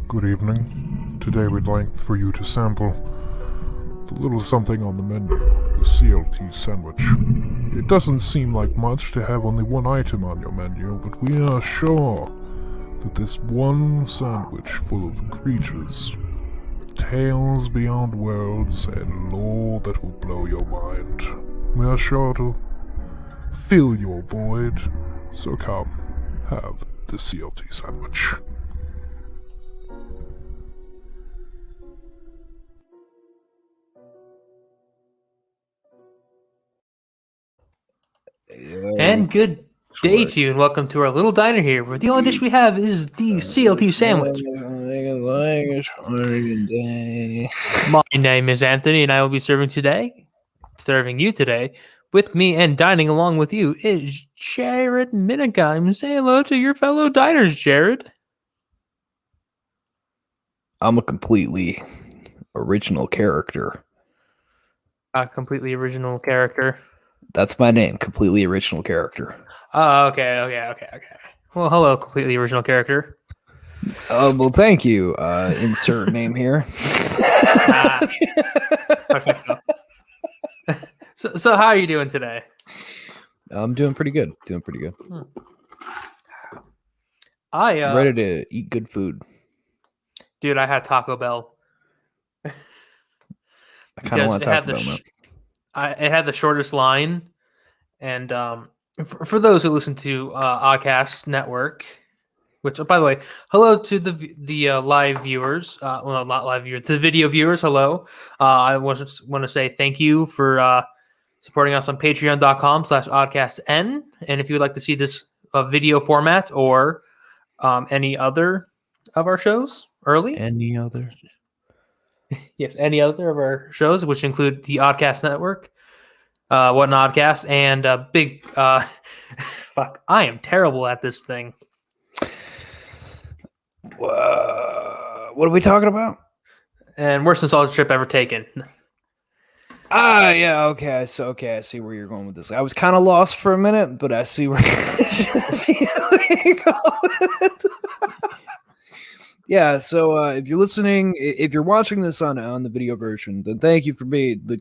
Good evening. Today we'd like for you to sample the little something on the menu, the CLT sandwich. It doesn't seem like much to have only one item on your menu, but we are sure that this one sandwich full of creatures, tales beyond worlds, and lore that will blow your mind, we are sure to fill your void. So come, have the CLT sandwich. And good day to you, and welcome to our little diner here, where the only dish we have is the CLT sandwich. My name is Anthony, and I will be serving you today. With me and dining along with you is Jared Minigheim. Say hello to your fellow diners, Jared. I'm a completely original character. A completely original character. That's my name, completely original character. Oh, okay. Well, hello, completely original character. Well, thank you. Insert name here. Okay. So how are you doing today? I'm doing pretty good. I'm ready to eat good food. Dude, I had Taco Bell. I kind of want Taco Bell now. It had the shortest line, and for those who listen to Oddcast Network, which, by the way, hello to the live viewers. Well, not live viewers, the video viewers. Hello. I want to say thank you for supporting us on patreon.com/oddcastn. And if you would like to see this video format or any other of our shows early, yes, any other of our shows, which include the Oddcast Network, What an Oddcast, and big fuck, I am terrible at this thing. What are we talking about? And worst nostalgia trip ever taken. Yeah, okay. I see where you're going with this. I was kind of lost for a minute, but I see where you're going. Yeah, so if you're listening, if you're watching this on the video version, then thank you for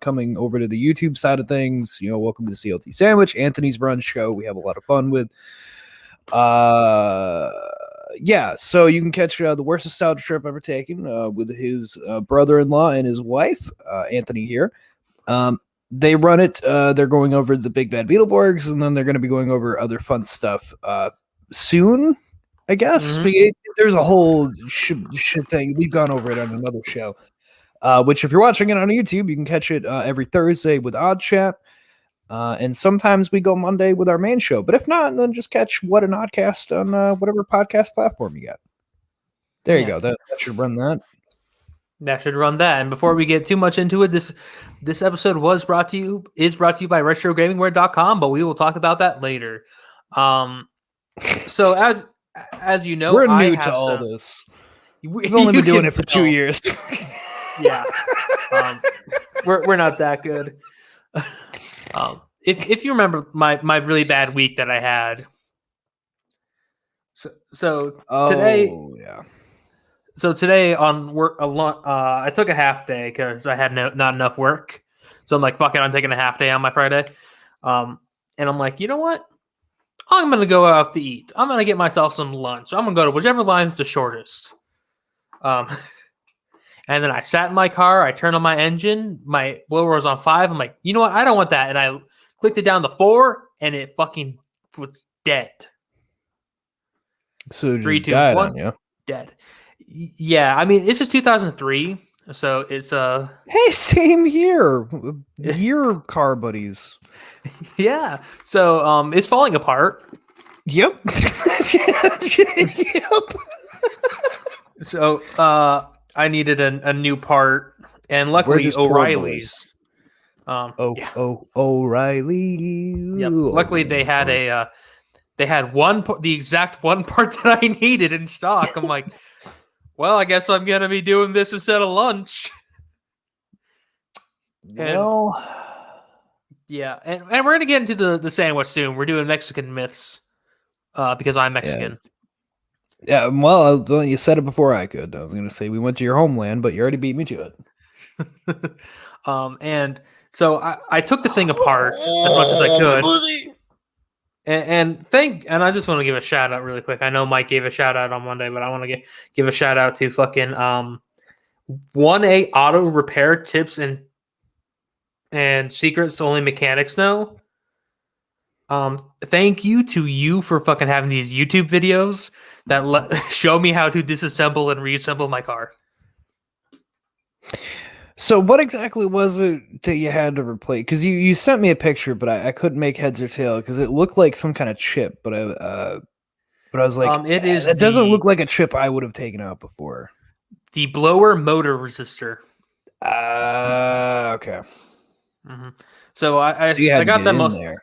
coming over to the YouTube side of things. You know, welcome to CLT Sandwich, Anthony's Brunch Show. We have a lot of fun with. Yeah, so you can catch the worst nostalgia trip ever taken with his brother-in-law and his wife, Anthony here. They run it. They're going over the Big Bad Beetleborgs, and then they're going to be going over other fun stuff soon, I guess. Mm-hmm. There's a whole shit thing. We've gone over it on another show, which if you're watching it on YouTube, you can catch it every Thursday with Odd Chat. And sometimes we go Monday with our main show. But if not, then just catch What an Oddcast on whatever podcast platform you got. There you go. That should run that. That should run that. And before we get too much into it, this episode is brought to you by RetroGamingWare.com, but we will talk about that later. So as you know, we're new to all this. We've only been doing it for 2 years. Yeah, we're not that good. If you remember my really bad week that I had, today on work I took a half day because I had not enough work. So I'm like, fuck it, I'm taking a half day on my Friday. And I'm like, you know what? I'm going to go out to eat. I'm going to get myself some lunch. I'm going to go to whichever line's the shortest. And then I sat in my car. I turned on my engine. My blower was on 5. I'm like, you know what? I don't want that. And I clicked it down to 4, and it fucking was dead. So 3, 2, 1, dead. Yeah, I mean, this is 2003, so it's Hey, same here. Your car buddies. Yeah, so it's falling apart. Yep. Yep. So I needed a new part, and luckily O'Reilly's. O'Reilly. Yep. Luckily they had the exact one part that I needed in stock. I'm like, well, I guess I'm gonna be doing this instead of lunch. Well, yeah, and we're gonna get into the sandwich soon. We're doing Mexican myths because I'm Mexican. Yeah, well, you said it before I could. I was going to say we went to your homeland, but you already beat me to it. And so I took the thing apart as much as I could. And I just want to give a shout out really quick. I know Mike gave a shout out on Monday, but I want to give a shout out to fucking 1A Auto Repair Tips and Secrets Only Mechanics Know. Thank you to you for fucking having these YouTube videos that show me how to disassemble and reassemble my car. So what exactly was it that you had to replace? Because you sent me a picture, but I couldn't make heads or tail because it looked like some kind of chip. But I was like, it doesn't look like a chip I would have taken out before. The blower motor resistor. Okay. Mm-hmm. So I got that most there.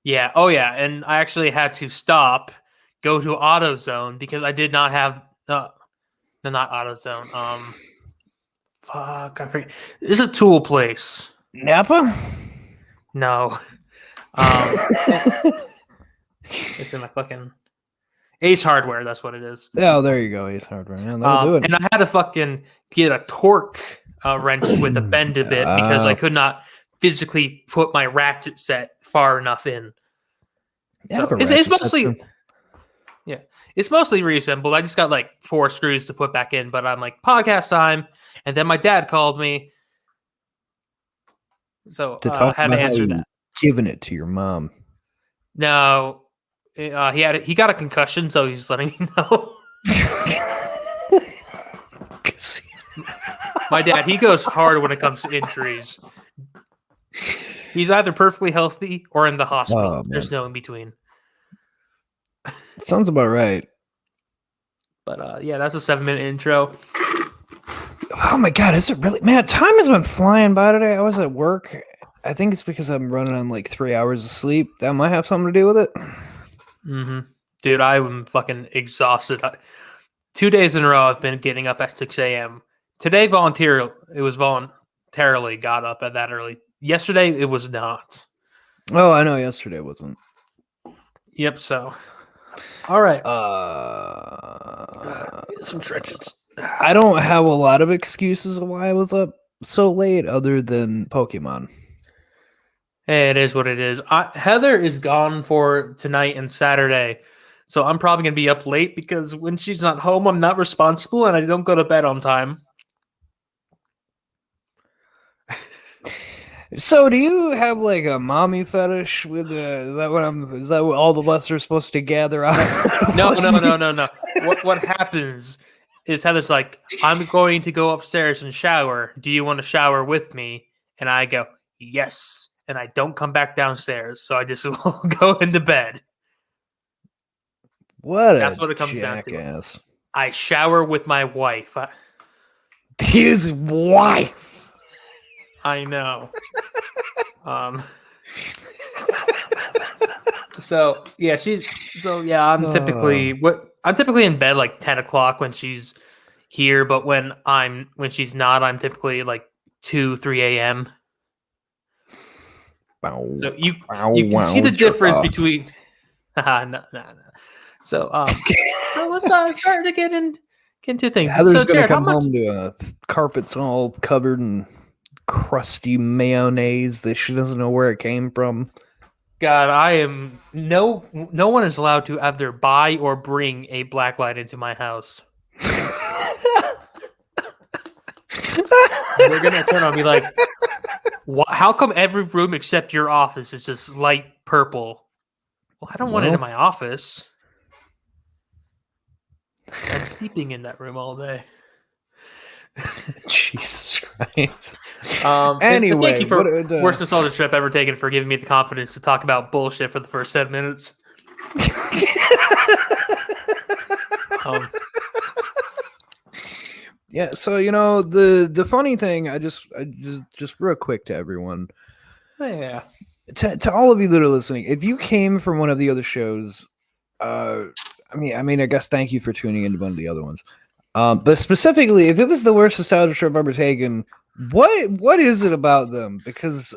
Yeah. Oh yeah. And I actually had to stop, go to AutoZone because I did not have no, not AutoZone. Fuck, I forget. This is a tool place. Napa? No. It's in my fucking Ace Hardware. That's what it is. Oh, there you go, Ace Hardware. Yeah, that'll do it. And I had to fucking get a torque wrench with a bend a bit because I could not physically put my ratchet set far enough in. Yeah, so it's mostly it's mostly reassembled. I just got like 4 screws to put back in, but I'm like, podcast time, and then my dad called me, so I had to answer that. Giving it to your mom. No, he got a concussion, so he's letting me know. My dad, he goes hard when it comes to injuries. He's either perfectly healthy or in the hospital. There's no in between. Sounds about right. But yeah, that's a 7-minute intro. Oh my god, is it really? Man, time has been flying by today. I was at work. I think it's because I'm running on like 3 hours of sleep. That might have something to do with it. Mm-hmm. Dude, I'm fucking exhausted. 2 days in a row, I've been getting up at 6 a.m. Today, voluntarily got up at that early. Yesterday, it was not. Oh, I know. Yesterday wasn't. Yep. So, all right. Some stretches. I don't have a lot of excuses of why I was up so late, other than Pokemon. Hey, it is what it is. Heather is gone for tonight and Saturday, so I'm probably gonna be up late because when she's not home, I'm not responsible and I don't go to bed on time. So, do you have like a mommy fetish with is that what all the us are supposed to gather out? No. What happens is Heather's like, I'm going to go upstairs and shower. Do you want to shower with me? And I go, yes. And I don't come back downstairs, so I just go into bed. That's what it comes down to. I shower with my wife. His wife. I know. So yeah, I'm typically in bed like 10 o'clock when she's here, but when she's not, I'm typically like 2-3 a.m. So you can see the difference between no. So let's start to get into things. Heather's so gonna Jared, come home to carpets all covered in crusty mayonnaise that she doesn't know where it came from. God, I am no one is allowed to either buy or bring a black light into my house. They're gonna turn on me like, how come every room except your office is just light purple? Well, I don't want it in my office. I'm sleeping in that room all day. Jesus Christ. Anyway, thank you for worst nostalgia trip ever taken, for giving me the confidence to talk about bullshit for the first 7 minutes. Yeah, so the funny thing, I just real quick to everyone. Yeah. To all of you that are listening, if you came from one of the other shows, I guess thank you for tuning into one of the other ones. But specifically, if it was the worst nostalgia trip ever taken, what is it about them? Because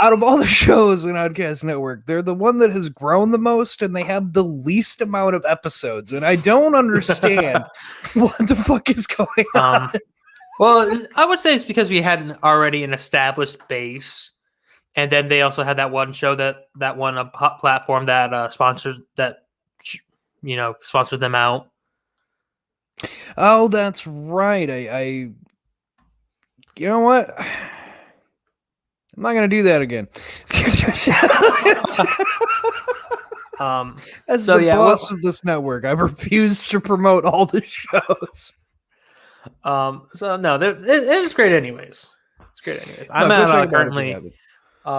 out of all the shows in Outcast Network, they're the one that has grown the most, and they have the least amount of episodes. And I don't understand what the fuck is going on. Well, I would say it's because we had already an established base, and then they also had that one show that one platform that sponsors sponsored them out. Oh, that's right. I you know what? I'm not gonna do that again. As So, the yeah, boss of this network, I refuse to promote all the shows. So no, it is great anyways. It's great anyways. I'm No, go check at it out if you currently haven't.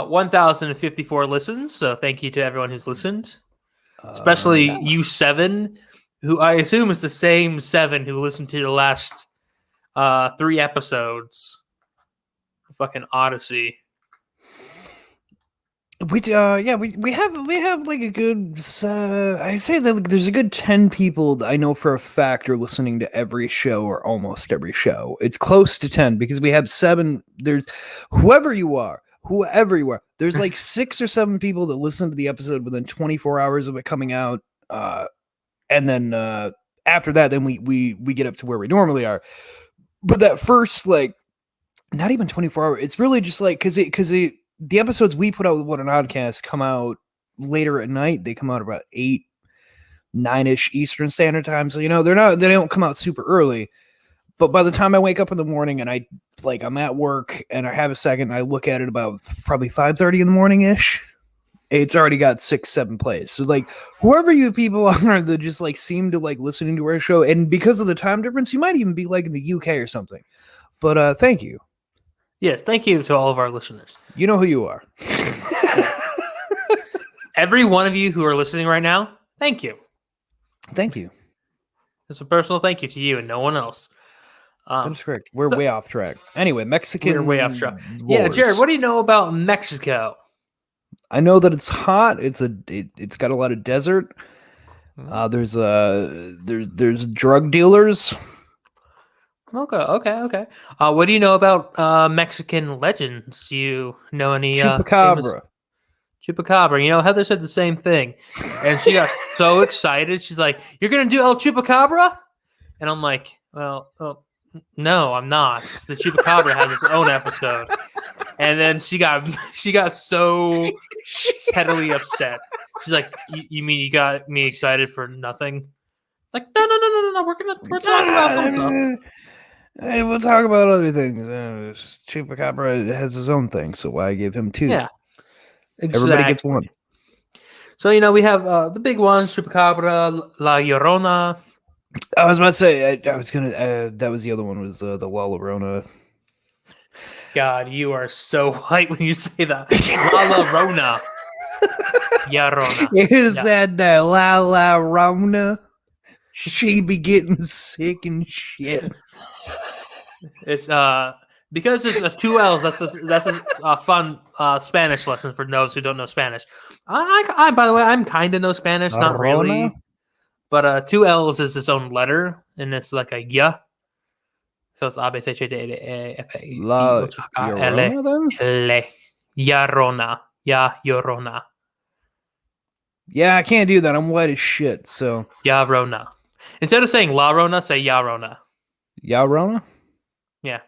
1,054 listens. So thank you to everyone who's listened, especially you 7, who I assume is the same 7 who listened to the last 3 episodes. Fucking Odyssey. We have like a good I say that there's a good 10 people that I know for a fact are listening to every show or almost every show. It's close to 10 because we have 7. There's whoever you are, there's like 6 or 7 people that listen to the episode within 24 hours of it coming out, and then after that, then we get up to where we normally are. But that first, like, not even 24 hours, it's really just like because the episodes we put out with What an Oddcast come out later at night. They come out about 8, 9-ish Eastern Standard Time. So, they don't come out super early. But by the time I wake up in the morning and I'm at work and I have a second, I look at it about probably 5:30 in the morning ish. It's already got 6, 7 plays. So like whoever you people are that just like seem to like listening to our show, and because of the time difference, you might even be like in the UK or something. But thank you. Yes, thank you to all of our listeners. You know who you are. Every one of you who are listening right now, thank you. Thank you. It's a personal thank you to you and no one else. That's correct. We're way off track. Anyway, Mexican. We're way off track. Lords. Yeah, Jared, what do you know about Mexico? I know that it's hot. It's got a lot of desert. There's drug dealers. Okay. What do you know about Mexican legends? You know any Chupacabra? Chupacabra. You know, Heather said the same thing, and she got so excited. She's like, "You're gonna do El Chupacabra?" And I'm like, "Well, no, I'm not. The Chupacabra has its own episode." And then she got so pettily upset. She's like, "You mean you got me excited for nothing?" Like, no. We're talking about some stuff. Hey, we'll talk about other things. Chupacabra has his own thing, so why give him 2? Yeah, exactly. Everybody gets 1. So we have the big ones: Chupacabra, La Llorona. I was about to say I was gonna. That was the other one. Was the La Llorona. God, you are so white when you say that. La Llorona. Llorona. Is that the La Llorona? She be getting sick and shit. It's because it's 2 L's. That's a fun Spanish lesson for those who don't know Spanish. I by the way, I'm kind of know Spanish, not really, but 2 L's is its own letter, and it's like a y. So it's A B C D E F A La Llorona. Llorona. Ya Llorona. Yeah, I can't do that. I'm white as shit. So Llorona. Instead of saying La Rona, say Llorona. Llorona. Yeah.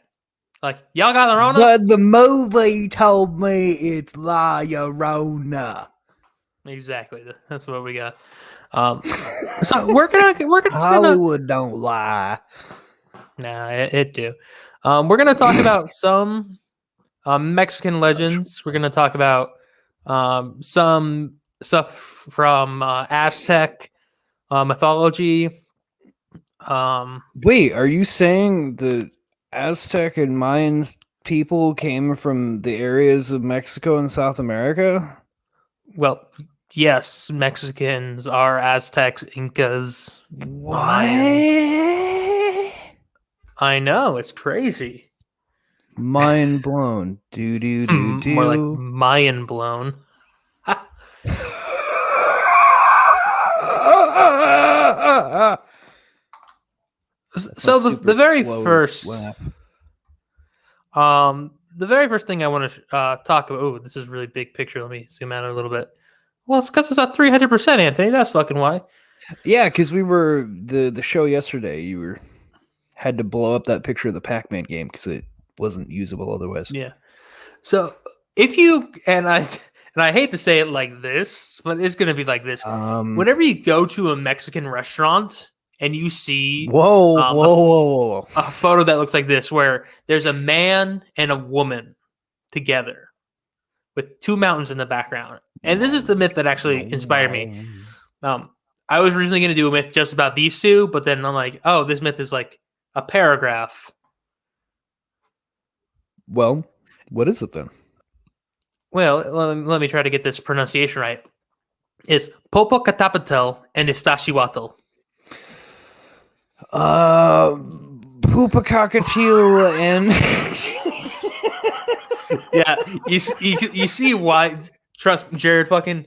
Like, y'all got the Rona? But the movie told me it's La Llorona. Exactly. That's what we got. So we're gonna Hollywood don't lie. Nah, it do. We're gonna talk about some Mexican legends. We're gonna talk about some stuff from Aztec mythology. Wait, are you saying the Aztec and Mayan people came from the areas of Mexico and South America? Well, yes, Mexicans are Aztecs, Incas. What? Mayans. I know, it's crazy. Mind blown. Do. More like Mayan blown. So the very first the very first thing I want to talk about. Oh, this is a really big picture. Let me zoom out a little bit. Well, it's because it's at 300%, Anthony. That's fucking why. Yeah, because we were the show yesterday. You had to blow up that picture of the Pac-Man game because it wasn't usable otherwise. Yeah. So if you and I hate to say it like this, but it's gonna be like this. Whenever you go to a Mexican restaurant and you see whoa. a photo that looks like this, where there's a man and a woman together with two mountains in the background, and this is the myth that actually inspired me. I was originally going to do a myth just about these two, but then I'm like, oh, this myth is like a paragraph. Well, what is it then? Well, let me try to get this pronunciation right. It's Popocatépetl and Iztaccíhuatl. Poopa cockatiel and Yeah, you see why? Trust me, Jared. Fucking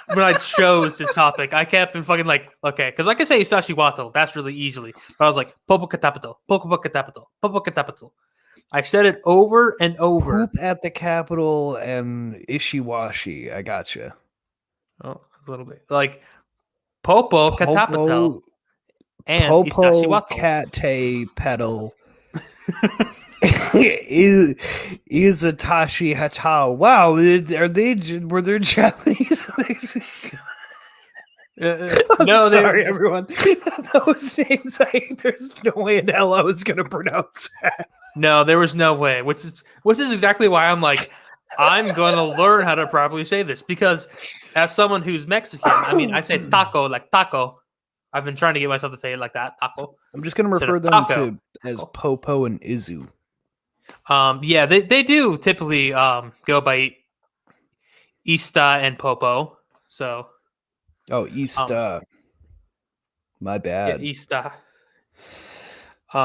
when I chose this topic, I kept fucking like, okay, because I can say Iztaccíhuatl, that's really easily, but I was like Popocatépetl, Popocatépetl, Popocatépetl. I said it over and over. Poop at the Capitol and Ishiwashi. I gotcha. Oh, a little bit like Popocatépetl and Iztaccíhuatl. Popocatépetl pedal. Is a Tashi Hatal. Wow, were there Japanese? No, sorry, everyone. Those names, there's no way in hell I was gonna pronounce that. No, there was no way. Which is exactly why I'm like, I'm gonna learn how to properly say this, because as someone who's Mexican, I mean, I say taco like taco. I've been trying to get myself to say it like that, taco. I'm just gonna refer them to as Popo and Izu. Yeah, they do typically go by Ista and Popo. So Ista. My bad. Yeah, Ista.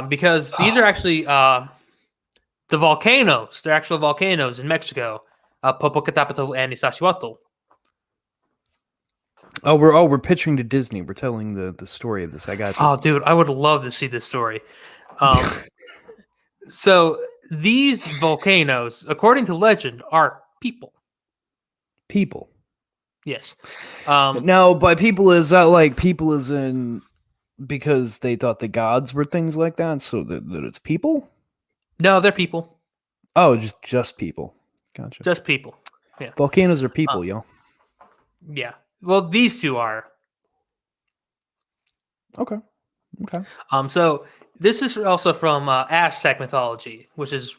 Because these are actually the volcanoes. They're actual volcanoes in Mexico. Popocatépetl and Iztaccíhuatl. We're pitching to Disney. We're telling the story of this. I got you. Oh, dude, I would love to see this story. So these volcanoes, according to legend, are people. People. Yes. Now, by people, is that like people as in because they thought the gods were things like that, so that it's people? No, they're people. Oh, just people. Gotcha. Just people. Yeah. Volcanoes are people, yo. Yeah. Well, these two are. Okay. So this is also from Aztec mythology, which is,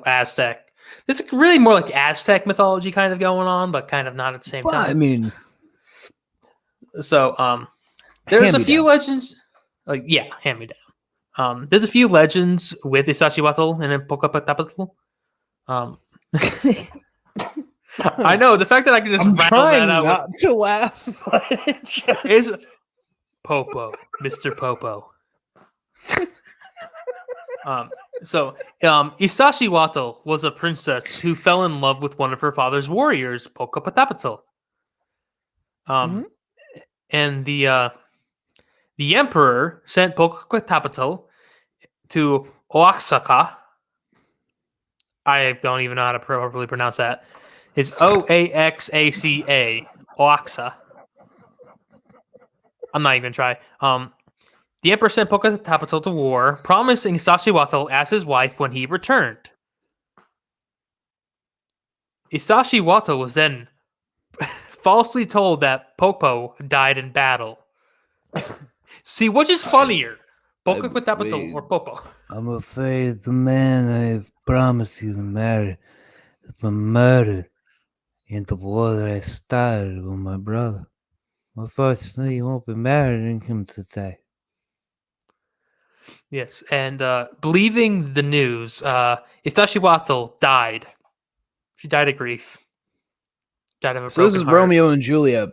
Aztec. It's really more like Aztec mythology kind of going on, but kind of not at the same time. I mean, so there's a few legends. Hand me down. There's a few legends with Iztaccíhuatl and Popocatépetl. I know the fact that I can just rattle that out. Not to laugh. Is Popo, Mr. Popo. Iztaccíhuatl was a princess who fell in love with one of her father's warriors, Popocatépetl. And the emperor sent Popocatépetl to Oaxaca. I don't even know how to properly pronounce that. It's Oaxaca, Oaxaca. I'm not even trying. The emperor sent Popocatépetl to war, promising Iztaccíhuatl as his wife when he returned. Iztaccíhuatl was then falsely told that Popo died in battle. See, which is funnier, Popocatépetl or Popo? I'm afraid the man I've promised you to marry has been murdered in the war that I started with my brother. Unfortunately, you won't be marrying him today. Yes, and believing the news, Iztaccíhuatl died. She died of grief. Died of a broken So this is heart. Romeo and Juliet.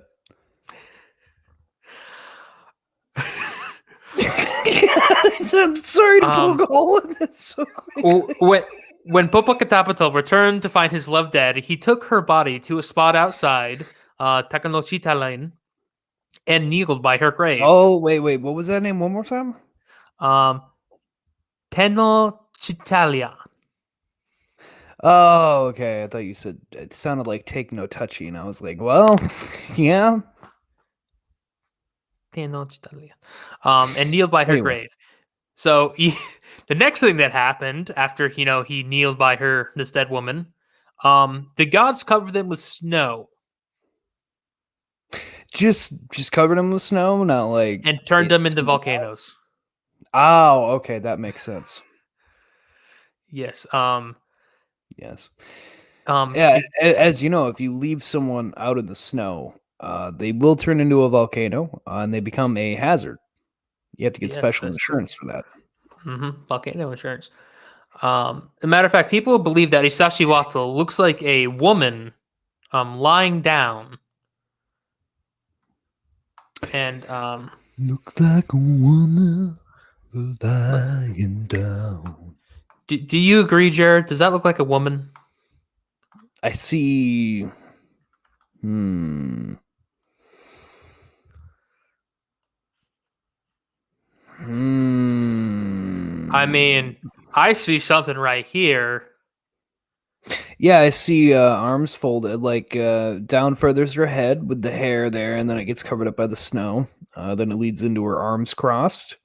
I'm sorry to poke a hole in this so quickly. When Popocatépetl returned to find his love dead, he took her body to a spot outside Tenochtitlan and kneeled by her grave. Oh, wait. What was that name one more time? Tenochtitlan. Oh, okay. I thought you said it sounded like take no touchy, and I was like, well, yeah. And kneeled by her Anyway. grave. So the next thing that happened after he kneeled by this dead woman, the gods covered them with snow Just covered them with snow, not like and turned them into it's- volcanoes. Oh, okay, that makes sense. Yes. Yes. Um. Yeah, the- as you know, if you leave someone out in the snow, they will turn into a volcano, and they become a hazard. You have to get yes, special that's true. insurance for that. Volcano insurance. As a matter of fact, people believe that Isashiwatl looks like a woman, lying down, and Looks like a woman lying down. do you agree, Jared? Does that look like a woman? I see. I mean, I see something right here. Yeah, I see arms folded, like down further's her head with the hair there, and then it gets covered up by the snow. Then it leads into her arms crossed.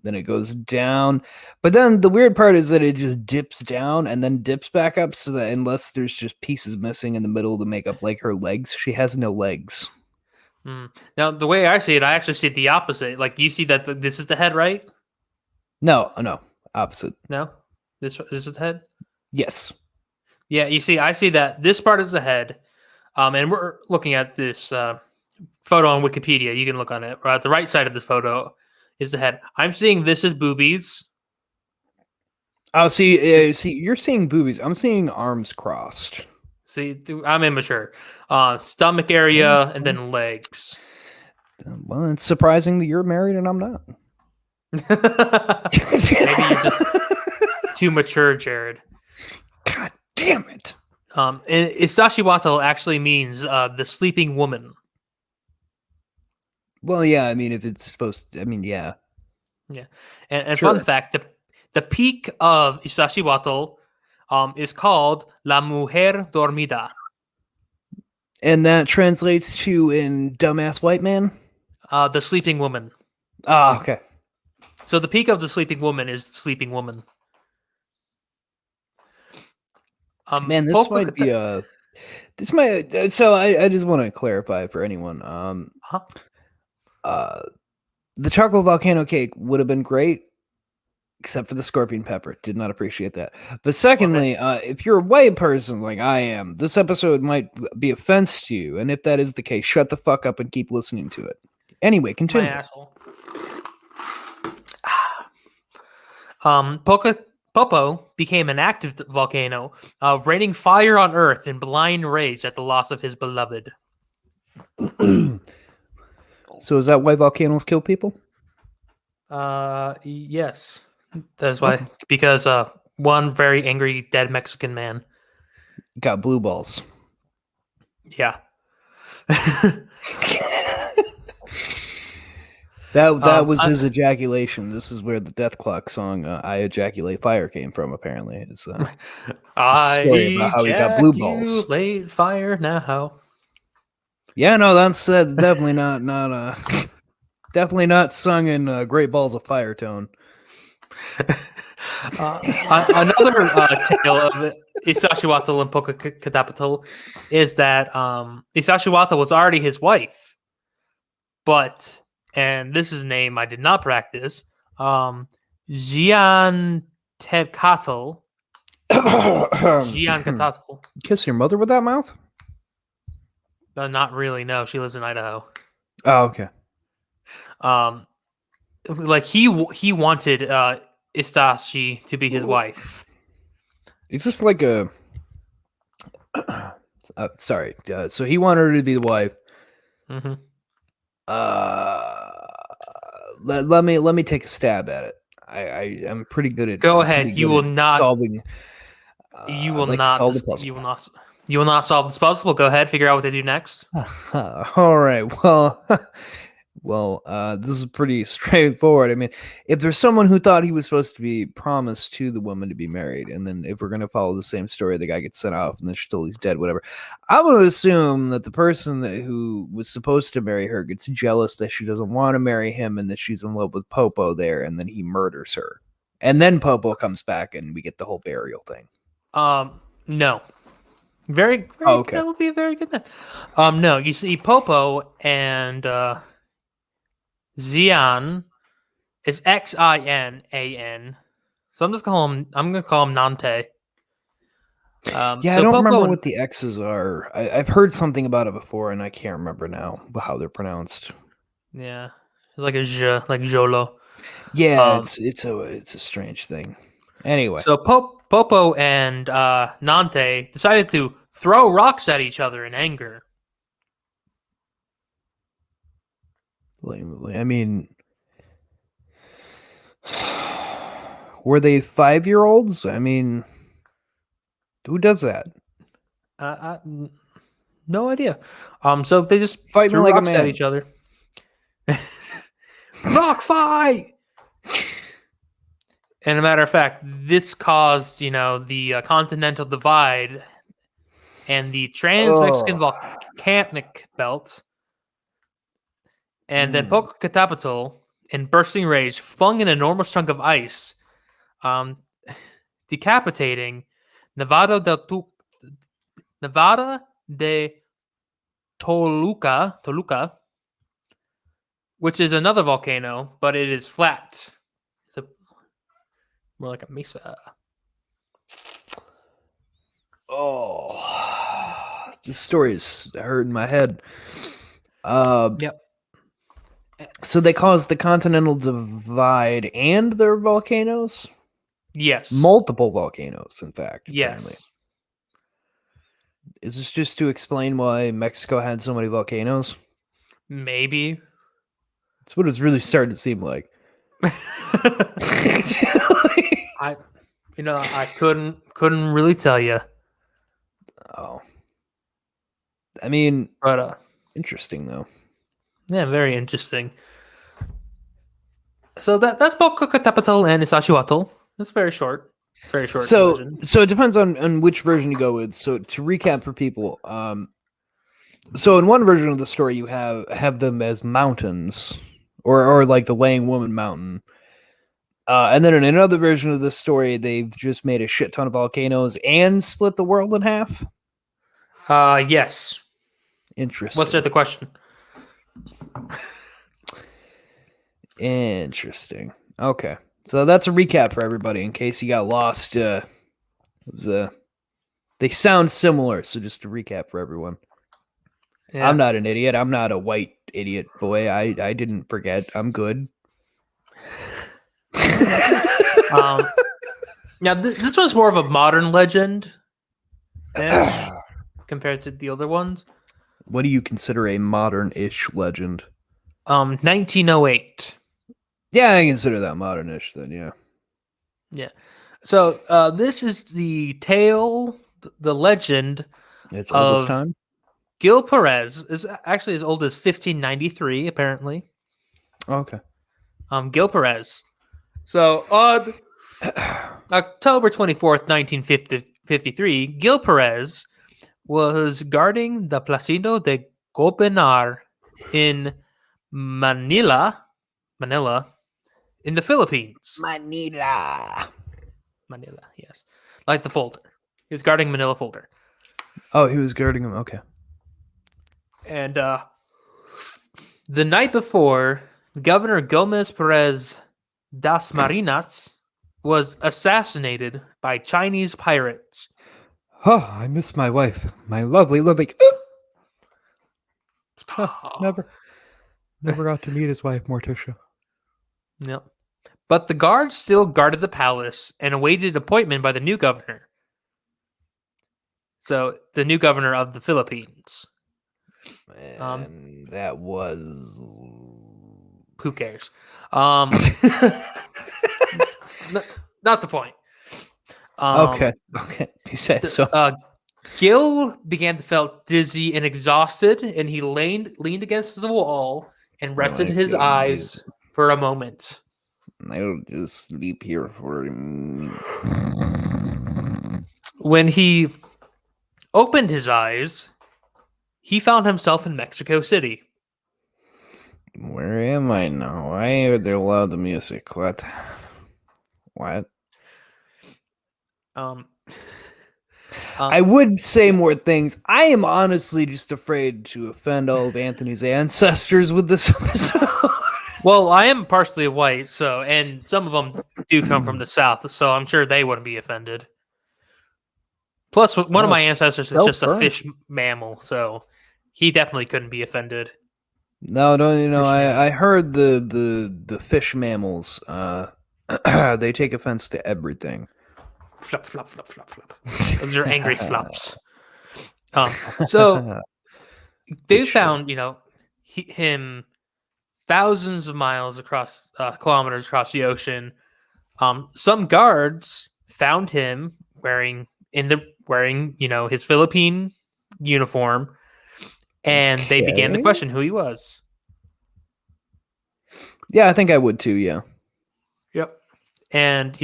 Then it goes down. But then the weird part is that it just dips down and then dips back up, so that unless there's just pieces missing in the middle to make up like her legs, she has no legs. Now, the way I see it, I actually see it the opposite. Like, you see that this is the head, right? No, opposite. No? This is the head? Yes. Yeah, you see, I see that this part is the head. And we're looking at this photo on Wikipedia. You can look on it. At the right side of this photo is the head. I'm seeing this as boobies. Oh, see, you're seeing boobies. I'm seeing arms crossed. See, I'm immature. Stomach area and then legs. Well, it's surprising that you're married and I'm not. Maybe you're just too mature, Jared. God damn it. And Isashiwatl actually means the sleeping woman. Well, yeah, I mean, if it's supposed to, I mean, yeah. Yeah. And Sure. fun fact, the peak of Isashiwatl is called La Mujer Dormida. And that translates to in dumbass white man? The sleeping woman. Ah, okay. So the peak of the sleeping woman is sleeping woman. Man, this might be a. This might. So I just want to clarify for anyone. The chocolate volcano cake would have been great, except for the scorpion pepper. Did not appreciate that. But secondly, if you're a white person like I am, this episode might be offense to you. And if that is the case, shut the fuck up and keep listening to it. Anyway, continue. My asshole. Popo became an active volcano, raining fire on Earth in blind rage at the loss of his beloved. So is that why volcanoes kill people? Yes. That's why. Because one very angry dead Mexican man. Got blue balls. Yeah. That was his ejaculation. This is where the Death Clock song "I Ejaculate Fire" came from. Apparently, it's I story about how he got blue balls. ejaculate fire now. Yeah, no, that's definitely not definitely not sung in Great Balls of Fire tone. Another tale of Isashiwatl and Pokakatapatl is that Isashiwatl was already his wife, but, and this is a name I did not practice, Jian Tedkatl. Jian Kiss your mother with that mouth? Not really, no. She lives in Idaho. Oh, okay. Like he wanted Istashi to be his wife. It's just like a. Sorry. So he wanted her to be the wife. Mm-hmm. Let me take a stab at it. I'm pretty good at. Go ahead. You will not solving. You will like not. solve the puzzle. You will not. You will not solve this puzzle. Go ahead. Figure out what they do next. All right. Well, Well, this is pretty straightforward. I mean, if there's someone who thought he was supposed to be promised to the woman to be married, and then if we're going to follow the same story, the guy gets sent off and then she's told he's dead, whatever. I would assume that the person who was supposed to marry her gets jealous that she doesn't want to marry him and that she's in love with Popo there, and then he murders her. And then Popo comes back and we get the whole burial thing. No. Very Okay. That would be a very good match. No, you see Popo and Xian is Xinan. So I'm gonna call him Nante. Yeah, so I don't Popo remember and- what the X's are. I've heard something about it before, and I can't remember now how they're pronounced. Yeah, it's like a J, like Jolo. Yeah, it's a strange thing. Anyway, So Popo and Nante decided to throw rocks at each other in anger. I mean, were they 5-year-olds? I mean, who does that? No idea. So they just Fight me threw like a rocks at man. each other. Rock fight! And a matter of fact, this caused, the continental divide and the trans-Mexican volcanic belt. And then Popocatépetl, in bursting rage, flung an enormous chunk of ice, decapitating Nevada de Toluca, which is another volcano, but it is flat. It's more like a mesa. Oh, this story is hurting my head. Yep. So they caused the continental divide and their volcanoes? Yes. Multiple volcanoes, in fact. Apparently. Yes. Is this just to explain why Mexico had so many volcanoes? Maybe. That's what it's really starting to seem like. I couldn't really tell you. Oh. I mean, But interesting though. yeah, very interesting. So that's Popocatépetl and Iztaccíhuatl. It's very short. Very short. So version. it depends on which version you go with. So to recap for people, so in one version of the story you have them as mountains, or like the Laying Woman Mountain. And then in another version of the story, they've just made a shit ton of volcanoes and split the world in half. Yes. Interesting. What's the question? Interesting. Okay. So that's a recap for everybody in case you got lost. It was they sound similar, so just to recap for everyone. Yeah. I'm not an idiot. I'm not a white idiot boy. I didn't forget. I'm good. Now this was more of a modern legend compared to the other ones. What do you consider a modern-ish legend? 1908. Yeah, I consider that modern-ish then, yeah. Yeah. So this is the tale, the legend It's old as of time? Gil Perez. Is actually as old as 1593, apparently. Okay. Gil Perez. So on October 24th, 1953, Gil Perez was guarding the Placido de Gobernar in Manila, in the Philippines. Manila, yes. Like the folder. He was guarding Manila folder. Oh, he was guarding him. Okay. And the night before, Governor Gomez Perez das Marinas was assassinated by Chinese pirates. Oh, I miss my wife. My lovely. Never got to meet his wife, Morticia. Yep. But the guards still guarded the palace and awaited appointment by the new governor. So, the new governor of the Philippines. And that was... Who cares? Not the point. Okay. You say so. Gil began to feel dizzy and exhausted, and he leaned against the wall, and rested I his feel eyes for a moment. I'll just sleep here for a minute. When he opened his eyes, he found himself in Mexico City. Where am I now? Why are there loud music? What? Um, I would say more things. I am honestly just afraid to offend all of Anthony's ancestors with this episode. well, I am partially white, so and some of them do come from the South, so I'm sure they wouldn't be offended. Plus, one of my ancestors is just a fish mammal, so he definitely couldn't be offended. No, Fish mammal. I heard the fish mammals, they take offense to everything. Flop, flop, flop, flop, flop. Those are angry flops. So they found, him thousands of miles across, kilometers across the ocean. Some guards found him wearing, his Philippine uniform, and they began to Okay. question who he was. Yeah, I think I would too, yeah. Yep. And,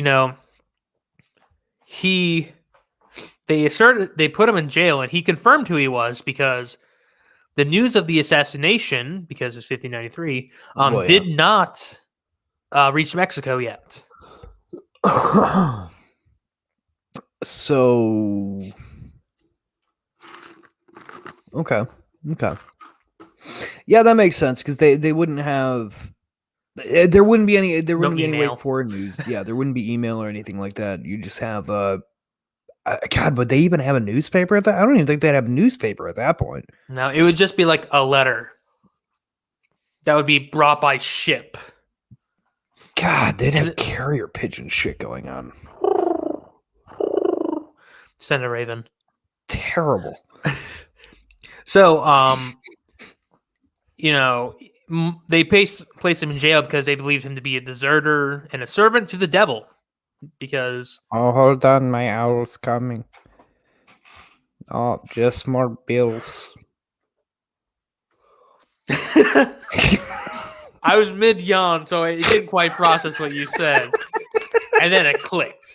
they put him in jail, and he confirmed who he was because the news of the assassination, because it was 1593, did not reach Mexico yet. So, okay. Yeah, that makes sense because they wouldn't have. There wouldn't be any. There wouldn't be any way foreign news. Yeah, there wouldn't be email or anything like that. You just have. God, would they even have a newspaper at that? I don't even think they'd have a newspaper at that point. No, it would just be like a letter that would be brought by ship. God, they'd have carrier pigeon shit going on. Send a raven. Terrible. So, they placed him in jail because they believed him to be a deserter and a servant to the devil. Because hold on, my owl's coming. Oh, just more bills. I was mid yawn, so it didn't quite process what you said, and then it clicked.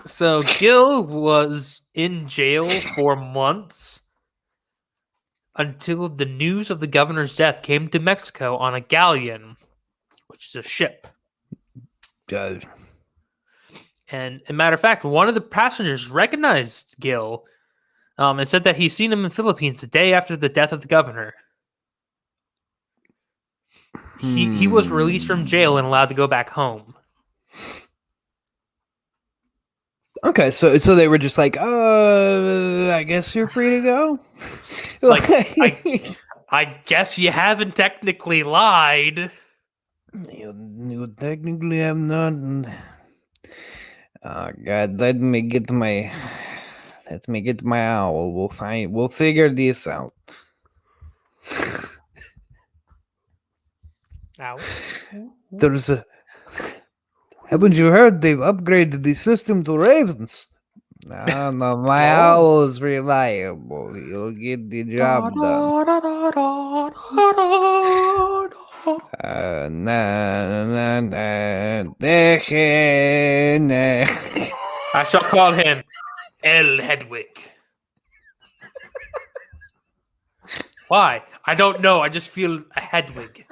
So Gil was in jail for months until the news of the governor's death came to Mexico on a galleon, which is a ship. And as a matter of fact, one of the passengers recognized Gil and said that he's seen him in the Philippines the day after the death of the governor. He was released from jail and allowed to go back home. Okay, so they were just like, I guess you're free to go. Like, I guess you haven't technically lied. You technically have not. Oh God, let me get my owl. We'll figure this out. Ow. There's a. Haven't you heard they've upgraded the system to ravens? No, my owl is reliable. He'll get the job done. I shall call him El Hedwig. Why? I don't know. I just feel a Hedwig.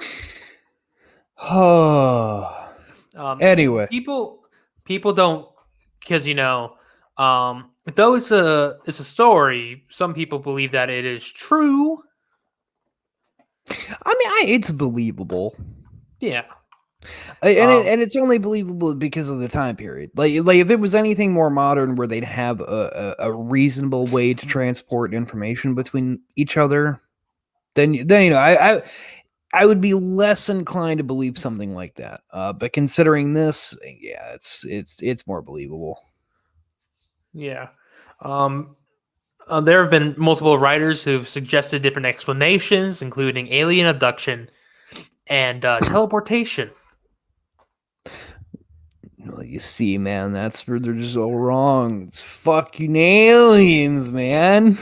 Anyway, people don't, because though it's a story, some people believe that it is true. I mean, it's believable. Yeah, and it's only believable because of the time period. Like if it was anything more modern, where they'd have a reasonable way to transport information between each other, then I would be less inclined to believe something like that. But considering this, yeah, it's more believable. Yeah. There have been multiple writers who've suggested different explanations, including alien abduction and teleportation. Well, you see, man, that's where they're just all wrong. It's fucking aliens, man.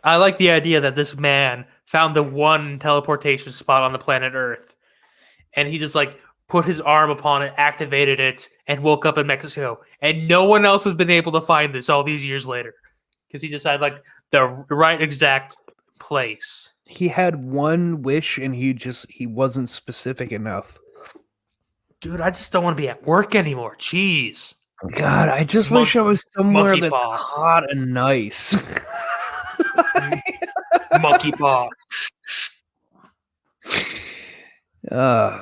I like the idea that this man found the one teleportation spot on the planet Earth, and he just like put his arm upon it, activated it, and woke up in Mexico. And no one else has been able to find this all these years later because he just had like the right exact place. He had one wish, and he wasn't specific enough. Dude, I just don't want to be at work anymore. Jeez. God, I just wish I was somewhere monkey that's paw. hot and nice. Monkey paw.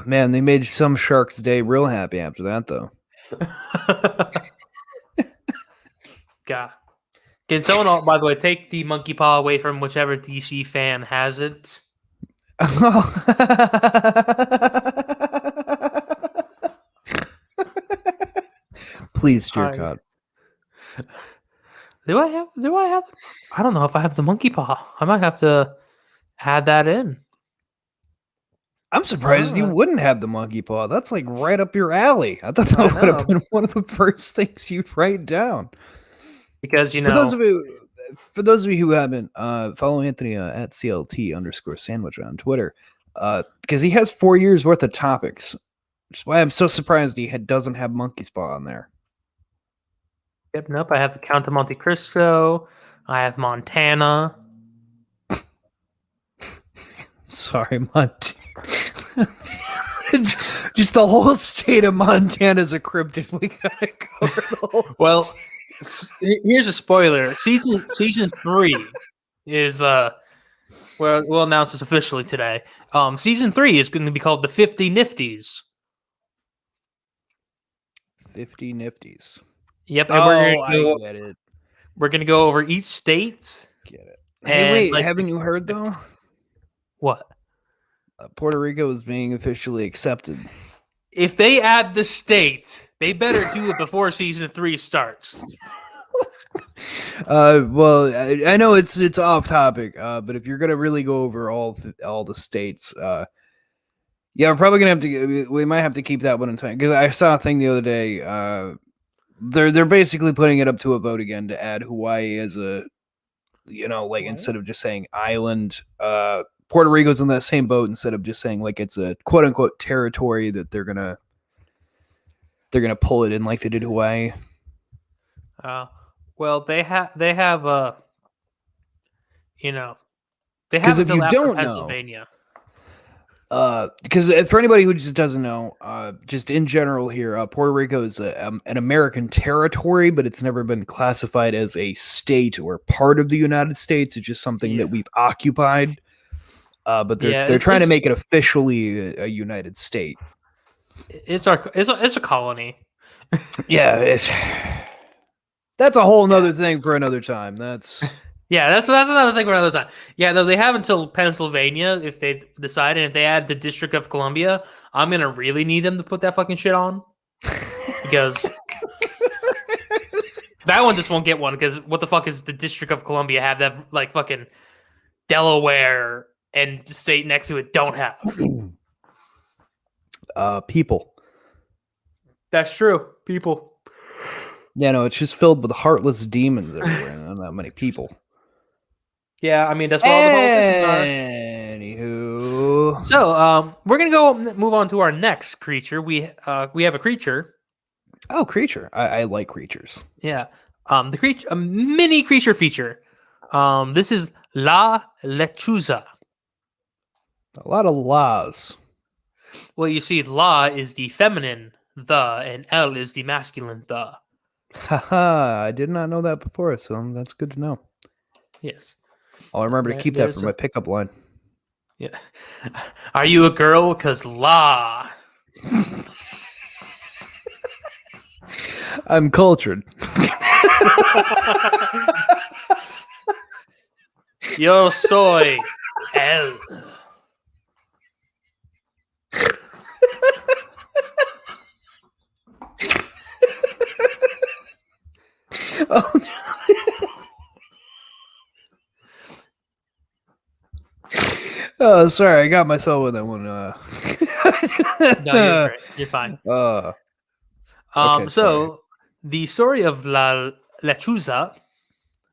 Man, they made some Shark's Day real happy after that, though. God. Can someone, by the way, take the monkey paw away from whichever DC fan has it? Please, dear God. Do I have? I don't know if I have the monkey paw. I might have to add that in. I'm surprised you wouldn't have the monkey paw. That's like right up your alley. I thought that would have been one of the first things you'd write down. Because, you know, for those of you who haven't, follow Anthony at CLT_sandwich on Twitter, because he has 4 years worth of topics, which is why I'm so surprised he doesn't have monkey's paw on there. Yep, nope. I have the Count of Monte Cristo. I have Montana. Sorry, Montana. Just the whole state of Montana is a cryptid. We gotta cover the whole. Well, here's a spoiler. Season 3 is we'll announce this officially today. Season 3 is going to be called the 50 Nifties. 50 Nifties. Yep, and we're gonna go over each state. Get it. And hey, wait, haven't you heard though? What? Puerto Rico is being officially accepted. If they add the state, they better do it before season 3 starts. Well, I know it's off topic, but if you're gonna really go over all the states, yeah, we're probably gonna have to. We might have to keep that one in time because I saw a thing the other day. They're basically putting it up to a vote again to add Hawaii as a, like instead of just saying island, Puerto Rico's in that same boat instead of just saying like it's a quote unquote territory that they're gonna pull it in like they did Hawaii. Well, they have they have because if you don't Pennsylvania. Because for anybody who just doesn't know, just in general here, Puerto Rico is an American territory, but it's never been classified as a state or part of the United States. It's just something that we've occupied. But they're trying to make it officially a United state. It's a colony. Yeah, that's a whole nother thing for another time. That's another thing for another time. Yeah, though they have until Pennsylvania if they decide, and if they add the District of Columbia, I'm gonna really need them to put that fucking shit on because that one just won't get one. Because what the fuck is the District of Columbia have that like fucking Delaware and the state next to it don't have? People. That's true. People. Yeah, no, it's just filled with heartless demons everywhere, and not that many people. Yeah, I mean that's what all the politicians are. Anywho, so we're gonna move on to our next creature. We have a creature. Oh, creature! I like creatures. Yeah, the creature, a mini creature feature. This is La Lechuza. A lot of laws. Well, you see, La is the feminine the, and L is the masculine the. Haha, I did not know that before, so that's good to know. Yes. I'll remember to keep that for my pickup line. Yeah. Are you a girl? 'Cause La. I'm cultured. Yo soy El. Oh, sorry, I got myself with that one. No, you're great. You're fine. Okay, the story of La Lechuza,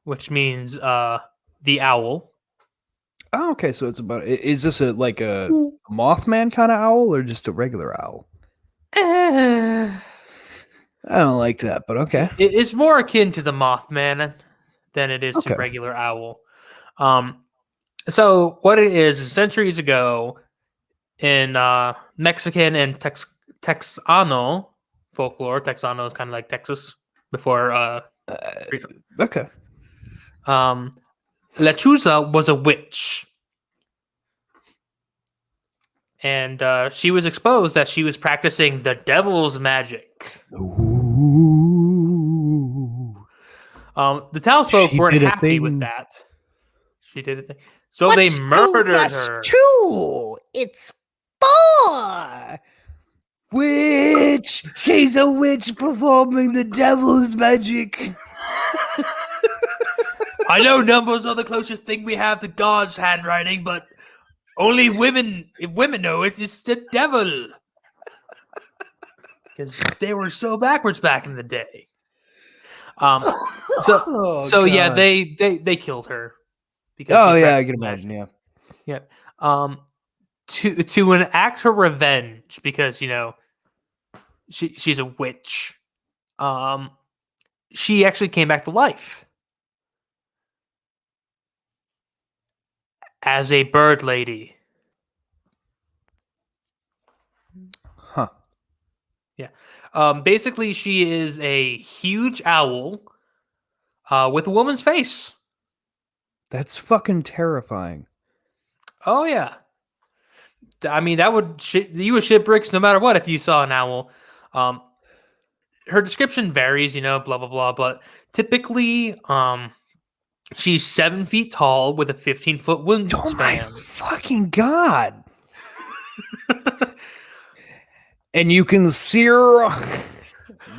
which means the the owl. Oh, okay, so it's about. Is this like a Mothman kind of owl or just a regular owl? Eh, I don't like that, but okay. it's more akin to the Mothman than it is to Okay. regular owl. So what it is centuries ago in Mexican and Texano folklore. Texano is kind of like Texas before freedom. Okay. Lechuza was a witch. And she was exposed that she was practicing the devil's magic. Ooh. The townsfolk She weren't did a happy with thing. that. She did a thing. So they murdered her. Two. It's 4. Witch. She's a witch performing the devil's magic. I know numbers are the closest thing we have to God's handwriting, but only women, if women know it, it's the devil. Because they were so backwards back in the day. So yeah, they killed her. Because she's I can practicing imagine. magic. Yeah. To enact her revenge, because she's a witch. She actually came back to life as a bird lady. Huh. Yeah. Basically, she is a huge owl with a woman's face. That's fucking terrifying. Oh yeah. I mean, that would you would shit bricks no matter what if you saw an owl. Her description varies, blah blah blah, but typically, she's 7 feet tall with a 15-foot wingspan. Oh my fucking god! And you can see her.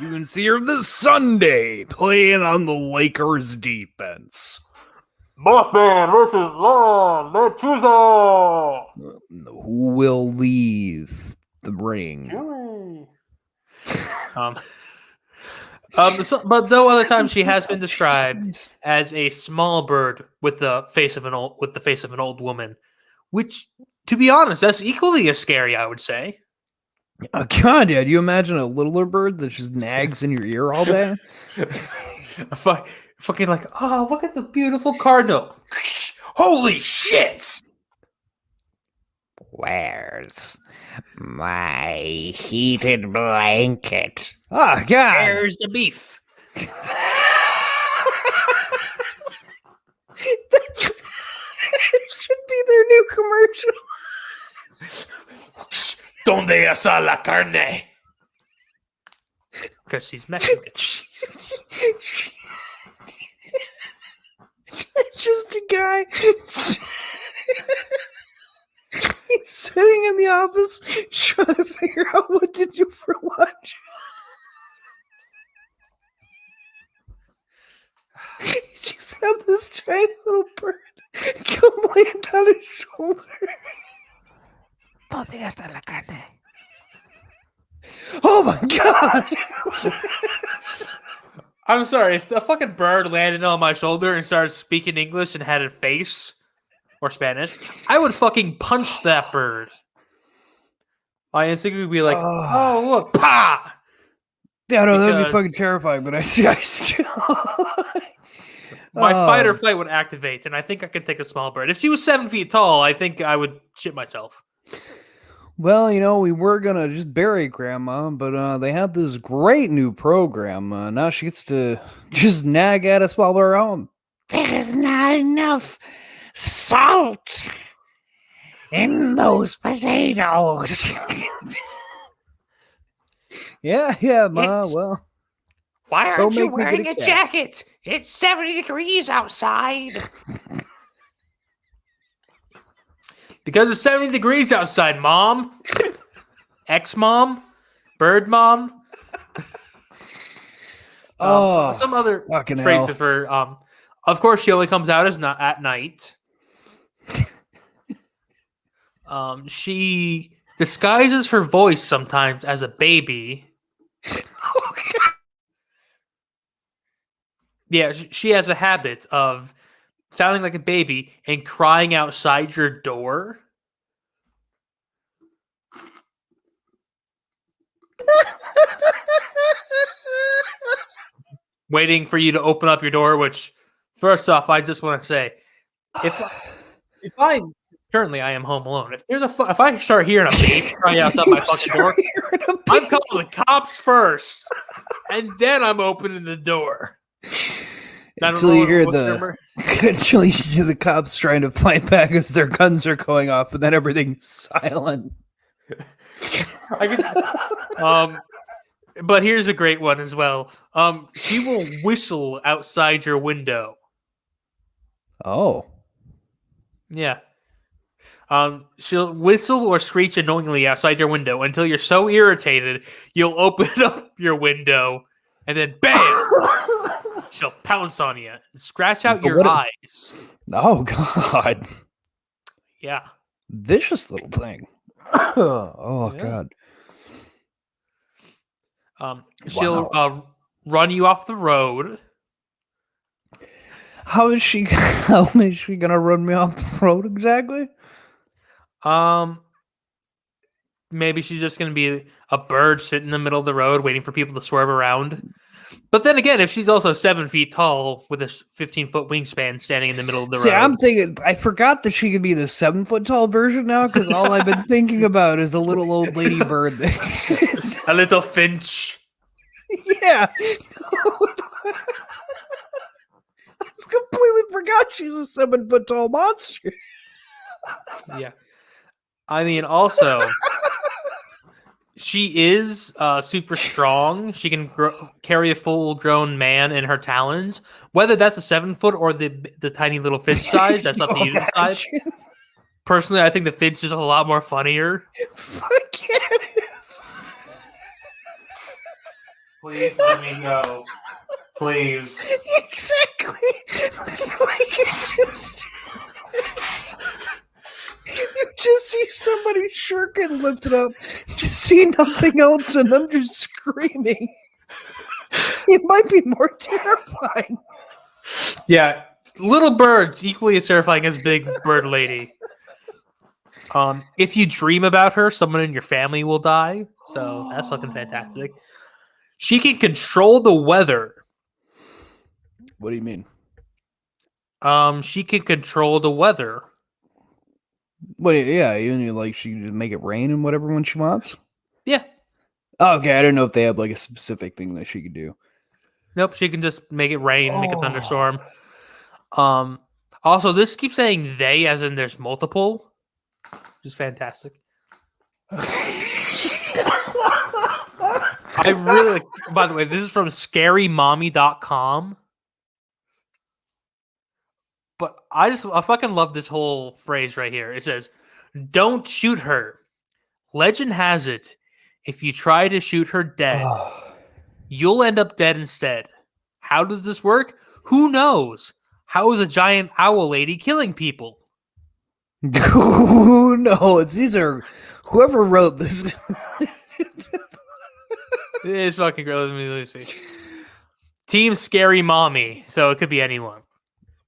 You can see her this Sunday playing on the Lakers defense. Mothman versus Law Lechuza. Who will leave the ring? But though other times she has been described as a small bird with the face of an old woman, which, to be honest, that's equally as scary, I would say. Oh, God, yeah. Do you imagine a littler bird that just nags in your ear all day? Fucking like, oh, look at the beautiful cardinal. Holy shit! Where's my heated blanket? Oh, God. There's the beef. It should be their new commercial. ¿Dónde está la carne? Because she's Mexican. It's just a guy. He's sitting in the office trying to figure out what to do for lunch. He just had this tiny little bird come land on his shoulder. ¿Dónde está la carne? Oh my god! I'm sorry, if the fucking bird landed on my shoulder and started speaking English and had a face, or Spanish, I would fucking punch that bird. I instantly would be like, oh, look, pa! Yeah, no, that'd be Because- fucking terrifying, but I still... My fight or flight would activate, and I think I could take a small bird. If she was 7 feet tall, I think I would shit myself. Well, we were gonna just bury Grandma, but they had this great new program. Now she gets to just nag at us while we're on. There's not enough salt in those potatoes. Yeah, Ma. It's- Well, Why Don't aren't you make me get wearing a a cat. jacket? It's 70 degrees outside. Because it's 70 degrees outside, Mom. Ex-mom. Bird mom. Some other fucking traits hell. of her. Of course, she only comes out as not at night. She disguises her voice sometimes as a baby. Yeah, she has a habit of sounding like a baby, and crying outside your door. Waiting for you to open up your door, which, first off, I just want to say, if I currently I am home alone, if I start hearing a baby crying outside my fucking door, I'm calling the cops first, and then I'm opening the door. Until you hear until you hear the cops trying to fight back as their guns are going off, and then everything's silent. But here's a great one as well. She will whistle outside your window. Oh. Yeah. She'll whistle or screech annoyingly outside your window until you're so irritated you'll open up your window and then bam! She'll pounce on you and scratch out your eyes. Oh God. Yeah. Vicious little thing. Oh yeah. God. She'll run you off the road. How is she gonna run me off the road exactly? Maybe she's just gonna be a bird sitting in the middle of the road waiting for people to swerve around. But then again, if she's also 7 feet tall with a 15-foot wingspan standing in the middle of the road. See, I'm thinking, I forgot that she could be the 7-foot tall version now, because all I've been thinking about is a little old lady bird. A little finch. Yeah. I completely forgot she's a 7-foot tall monster. Yeah. I mean, also, she is super strong. She can carry a full-grown man in her talons. Whether that's a 7-foot or the tiny little finch size, that's up to you to decide. Personally, I think the finch is a lot more funnier. Fuck yeah, it is. Please let me go. Please. Exactly. Like it's just... You just see somebody's shirt getting lifted up, just see nothing else, and them just screaming. It might be more terrifying. Yeah, little birds equally as terrifying as big bird lady. If you dream about her, someone in your family will die. So that's fucking fantastic. She can control the weather. What do you mean? She can control the weather. What? Yeah, even like she can just make it rain and whatever when she wants. Yeah. Okay, I don't know if they have like a specific thing that she could do. Nope, she can just make it rain, make a thunderstorm. Also, this keeps saying they, as in there's multiple, which is fantastic. I really, by the way, this is from scarymommy.com. But I fucking love this whole phrase right here. It says, "Don't shoot her. Legend has it, if you try to shoot her dead, you'll end up dead instead. How does this work? Who knows? How is a giant owl lady killing people?" Who knows? These are whoever wrote this. It's fucking great. Let me see. Team Scary Mommy. So it could be anyone.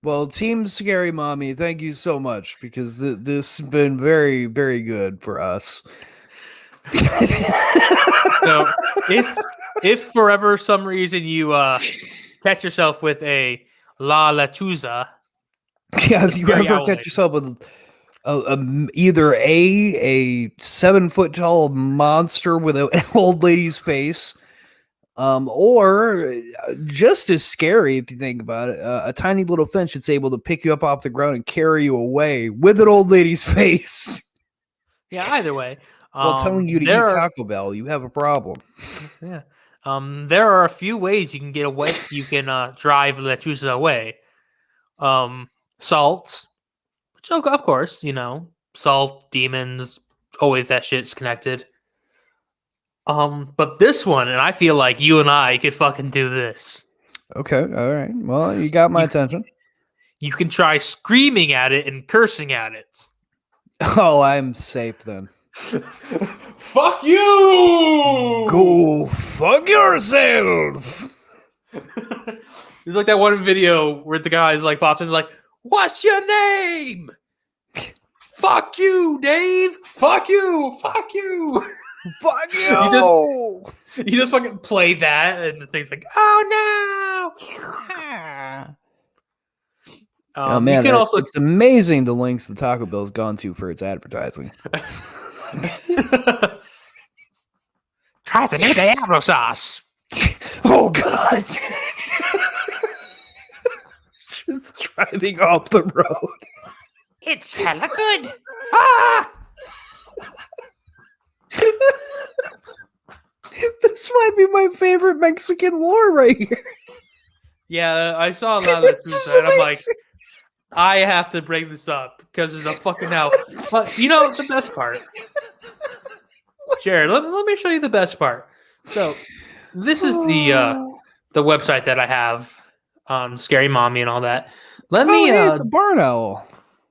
Well, Team Scary Mommy, thank you so much, because this has been very, very good for us. So if for some reason you catch yourself with a La Lechuza. Yeah, if you ever catch yourself with either a 7-foot tall monster with an old lady's face, or just as scary if you think about it, a tiny little finch that's able to pick you up off the ground and carry you away with an old lady's face. Yeah, either way. While telling you to eat Taco Bell, you have a problem. Yeah. There are a few ways you can get away. You can drive Lechuza away. Salt, which of course, salt, demons, always that shit's connected. But this one, and I feel like you and I could fucking do this. Okay, all right. Well, you got my attention. You can try screaming at it and cursing at it. Oh, I'm safe then. Fuck you! Go fuck yourself! There's like that one video where the guy's like pops in like, What's your name? Fuck you, Dave. Fuck you. Fuck you. Fuck you. You just fucking play that, and the thing's like, oh no. Oh man, you can also it's amazing the lengths the Taco Bell's gone to for its advertising. Try the new Diablo sauce. Oh god. Just driving off the road. It's hella good. ah! This might be my favorite Mexican lore right here. Yeah, I saw a lot of that too, and I'm like, I have to bring this up because there's a fucking owl. But you know the best part, Jared. Let me show you the best part. So, this is the website that I have, Scary Mommy and all that. Let me. Hey, it's a barn owl.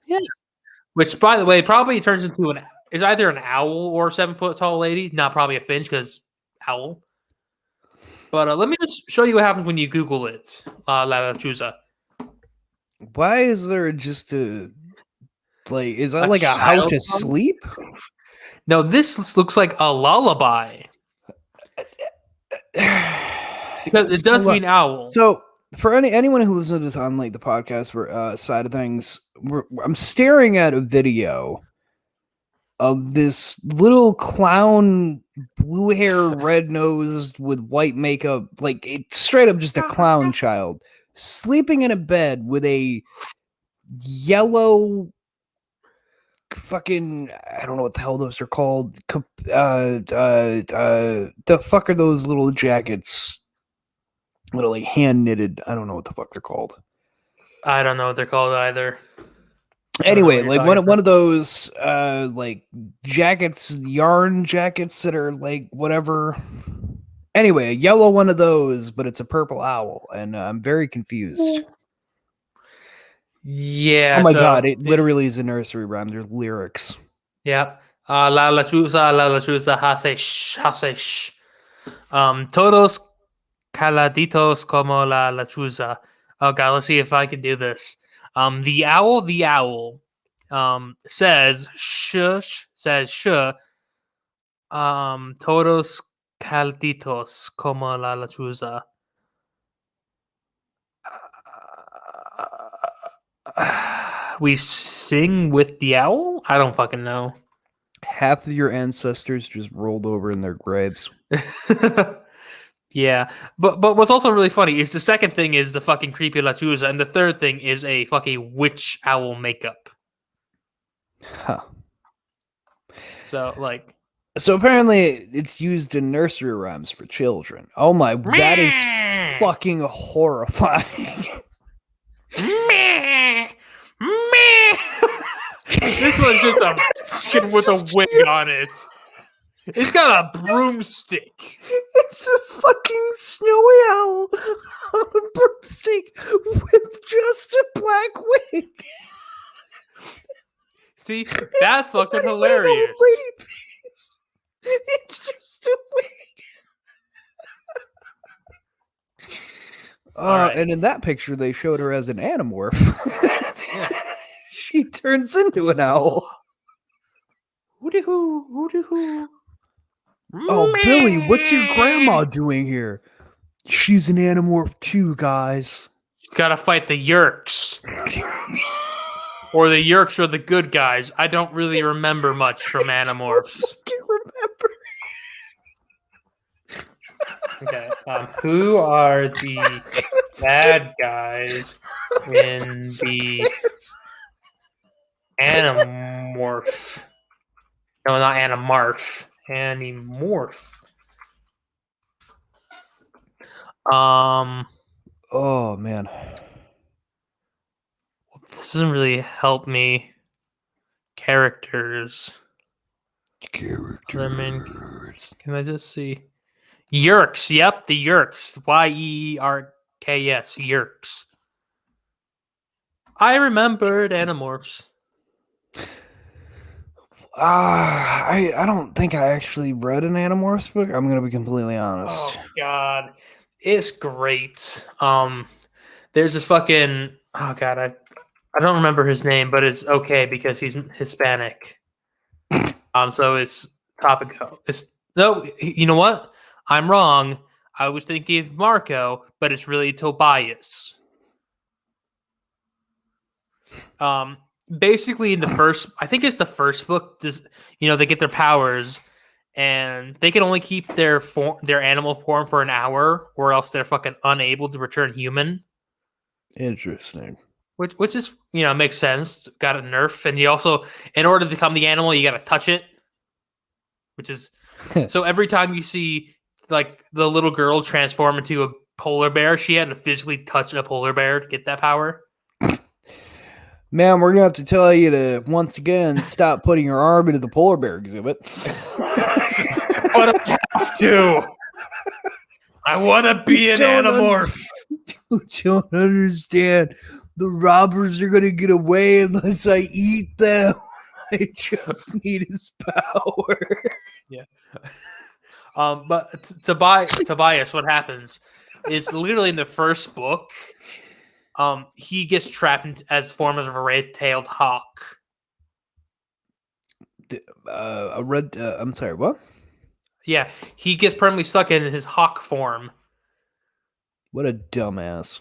Yeah. Which, by the way, probably turns into is either an owl or a 7-foot tall lady. Not probably a finch because owl. But let me just show you what happens when you Google it, La Lechuza. Why is there just a is that A like a how child to song? sleep? No, this looks like a lullaby. Because it does mean owl. So for anyone who listens to this on like the podcast for side of things, I'm staring at a video of this little clown, blue hair, red nosed with white makeup, like it's straight up just a clown child sleeping in a bed with a yellow fucking, I don't know what the hell those are called. The fuck are those little jackets? Little like hand knitted. I don't know what the fuck they're called. I don't know what they're called either. Anyway, like one of those like jackets, yarn jackets that are like whatever. Anyway, a yellow one of those, but it's a purple owl, and I'm very confused. Yeah. Oh my god, it literally is a nursery rhyme. There's lyrics. Yeah. La lechuza, hace. Todos caladitos como la lechuza. Oh god, let's see if I can do this. The owl, says shush, todos calditos como la lechuza. We sing with the owl? I don't fucking know. Half of your ancestors just rolled over in their graves. Yeah, but what's also really funny is the second thing is the fucking creepy lechuza, and the third thing is a fucking witch owl makeup. Huh. So like, so apparently it's used in nursery rhymes for children. Oh my, that is fucking horrifying. This one's just a chicken with a wig on it. It's got a broomstick. It's a fucking snowy owl on a broomstick with just a black wig. See, that's fucking hilarious. It's just a wig. Right. And in that picture, they showed her as an animorph. She turns into an owl. Hooty hoo, hooty hoo. Oh, Billy, what's your grandma doing here? She's an animorph too, guys. Gotta fight the Yerks. Or the Yerks are the good guys. I don't really remember much from Animorphs. I remember. Okay. Who are the bad guys in the Animorph? No, not Animorph. Animorph. Oh man. This doesn't really help me. Characters. Can I just see? Yerks. Yep, the Yerks. Yerks. Yerks. I remembered Animorphs. I don't think I actually read an Animorphs book. I'm gonna be completely honest. Oh god, it's great. There's this fucking I don't remember his name, but it's okay because he's Hispanic. So it's Tropico. It's no, you know what? I'm wrong. I was thinking of Marco, but it's really Tobias. Basically in the first, I think it's the first book, this, they get their powers and they can only keep their animal form for an hour or else they're fucking unable to return human. Interesting. Which is, makes sense. Got a nerf. And you also, in order to become the animal, you got to touch it. Which is, so every time you see like the little girl transform into a polar bear, she had to physically touch a polar bear to get that power. Man, we're going to have to tell you to, once again, stop putting your arm into the polar bear exhibit. But I have to. I want to be an animorph. You don't understand. The robbers are going to get away unless I eat them. I just need his power. Yeah. But Tobias, what happens is literally in the first book, he gets trapped as form of a red-tailed hawk. I'm sorry, what? Yeah, he gets permanently stuck in his hawk form. What a dumbass.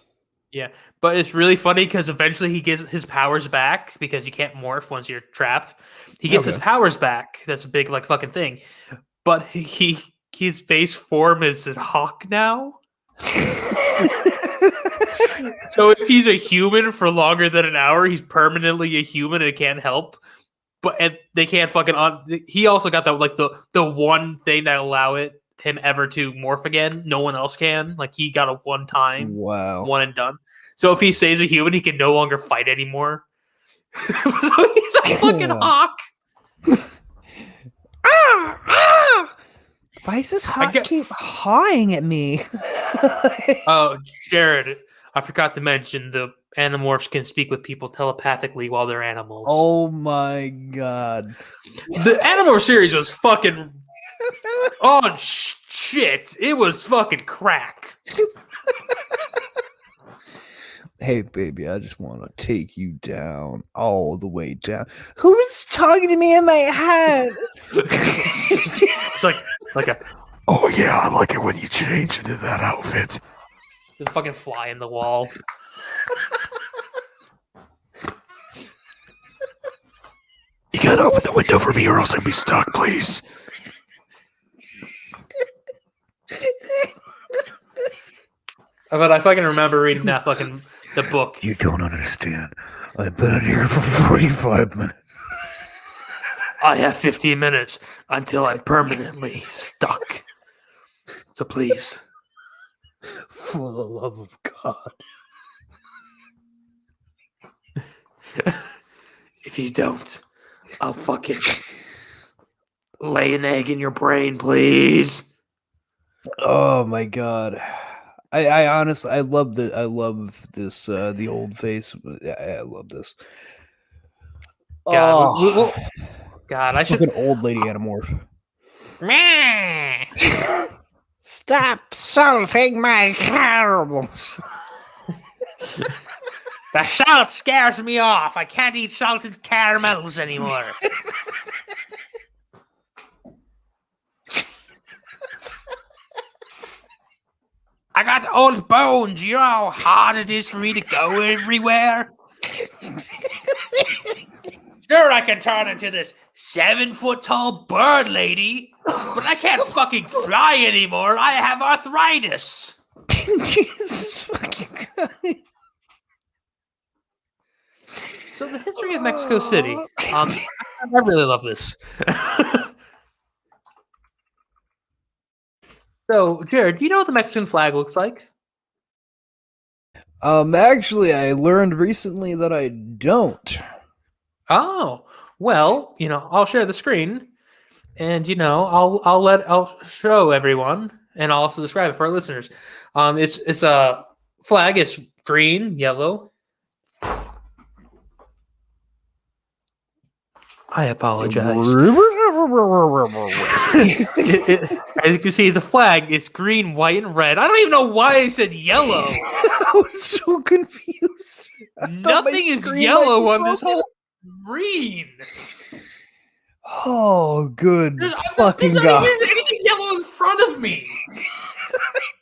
Yeah, but it's really funny because eventually he gets his powers back because you can't morph once you're trapped. He gets his powers back. That's a big fucking thing. But his base form is a hawk now. So if he's a human for longer than an hour, he's permanently a human and can't help. But they can't fucking he also got that the one thing that allow him ever to morph again. No one else can. Like he got a one time. Wow. One and done. So if he stays a human, he can no longer fight anymore. So he's a fucking hawk. Why does this hawk keep hawing at me? Oh, Jared, I forgot to mention the Animorphs can speak with people telepathically while they're animals. Oh my god. The Animorph series was fucking... Oh, shit. It was fucking crack. Hey, baby, I just want to take you down, all the way down. Who's talking to me in my head? It's like a... Oh yeah, I like it when you change into that outfit. Just fucking fly in the wall. You gotta open the window for me or else I'll be stuck, please. But I fucking remember reading that fucking... the book. You don't understand. I've been in here for 45 minutes. I have 15 minutes until I'm permanently stuck. So please. For the love of God. If you don't, I'll fucking lay an egg in your brain, please. Oh my God. I honestly, I love this, the old face. I love this. God, God, I should... An old lady Animorph. Stop salting my caramels. The salt scares me off. I can't eat salted caramels anymore. I got old bones. You know how hard it is for me to go everywhere? Sure, I can turn into this 7-foot-tall bird lady, but I can't fucking fly anymore. I have arthritis. Jesus fucking Christ. So the history of Mexico City. I really love this. So, Jared, do you know what the Mexican flag looks like? Actually, I learned recently that I don't. Oh, well, I'll share the screen, and I'll show everyone, and I'll also describe it for our listeners. It's a flag. It's green, yellow. I apologize. As you can see, it's a flag. It's green, white, and red. I don't even know why I said yellow. I was so confused. Nothing is yellow on this whole screen. Oh, good There's fucking not God. even anything yellow in front of me. I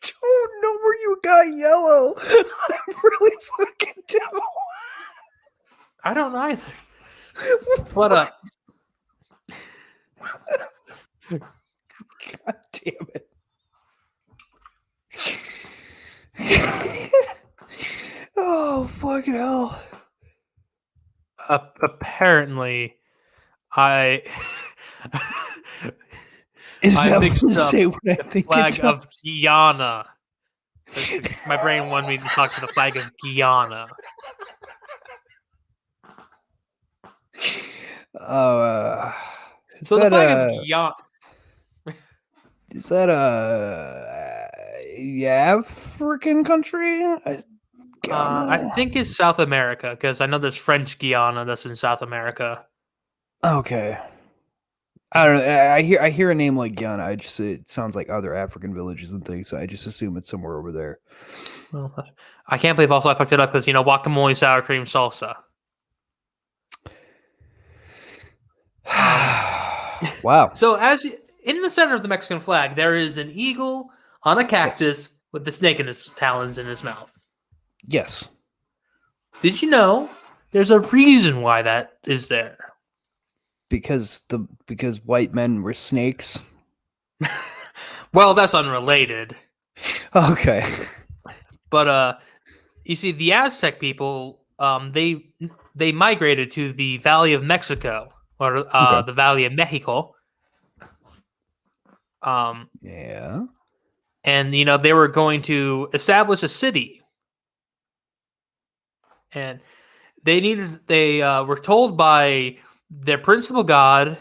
don't know where you got yellow. I really fucking don't. I don't either. But God damn it. Oh, fucking hell. apparently, I Is I that what mixed you up say when I the think flag of of Guyana. My brain wanted me to talk to the flag of Guyana. Oh, So the flag of Guyana. is that a African country? I think it's South America because I know there's French Guiana that's in South America. Okay. I don't know. I hear a name like Guyana. It sounds like other African villages and things. So I just assume it's somewhere over there. Well, I can't believe also I fucked it up because guacamole, sour cream, salsa. Wow. So in the center of the Mexican flag, there is an eagle on a cactus with the snake in his talons in his mouth. Yes. Did you know there's a reason why that is there? Because white men were snakes. Well, that's unrelated. Okay. But you see, the Aztec people, they migrated to the Valley of Mexico or the Valley of Mexico. Yeah. And they were going to establish a city, and they were told by their principal god,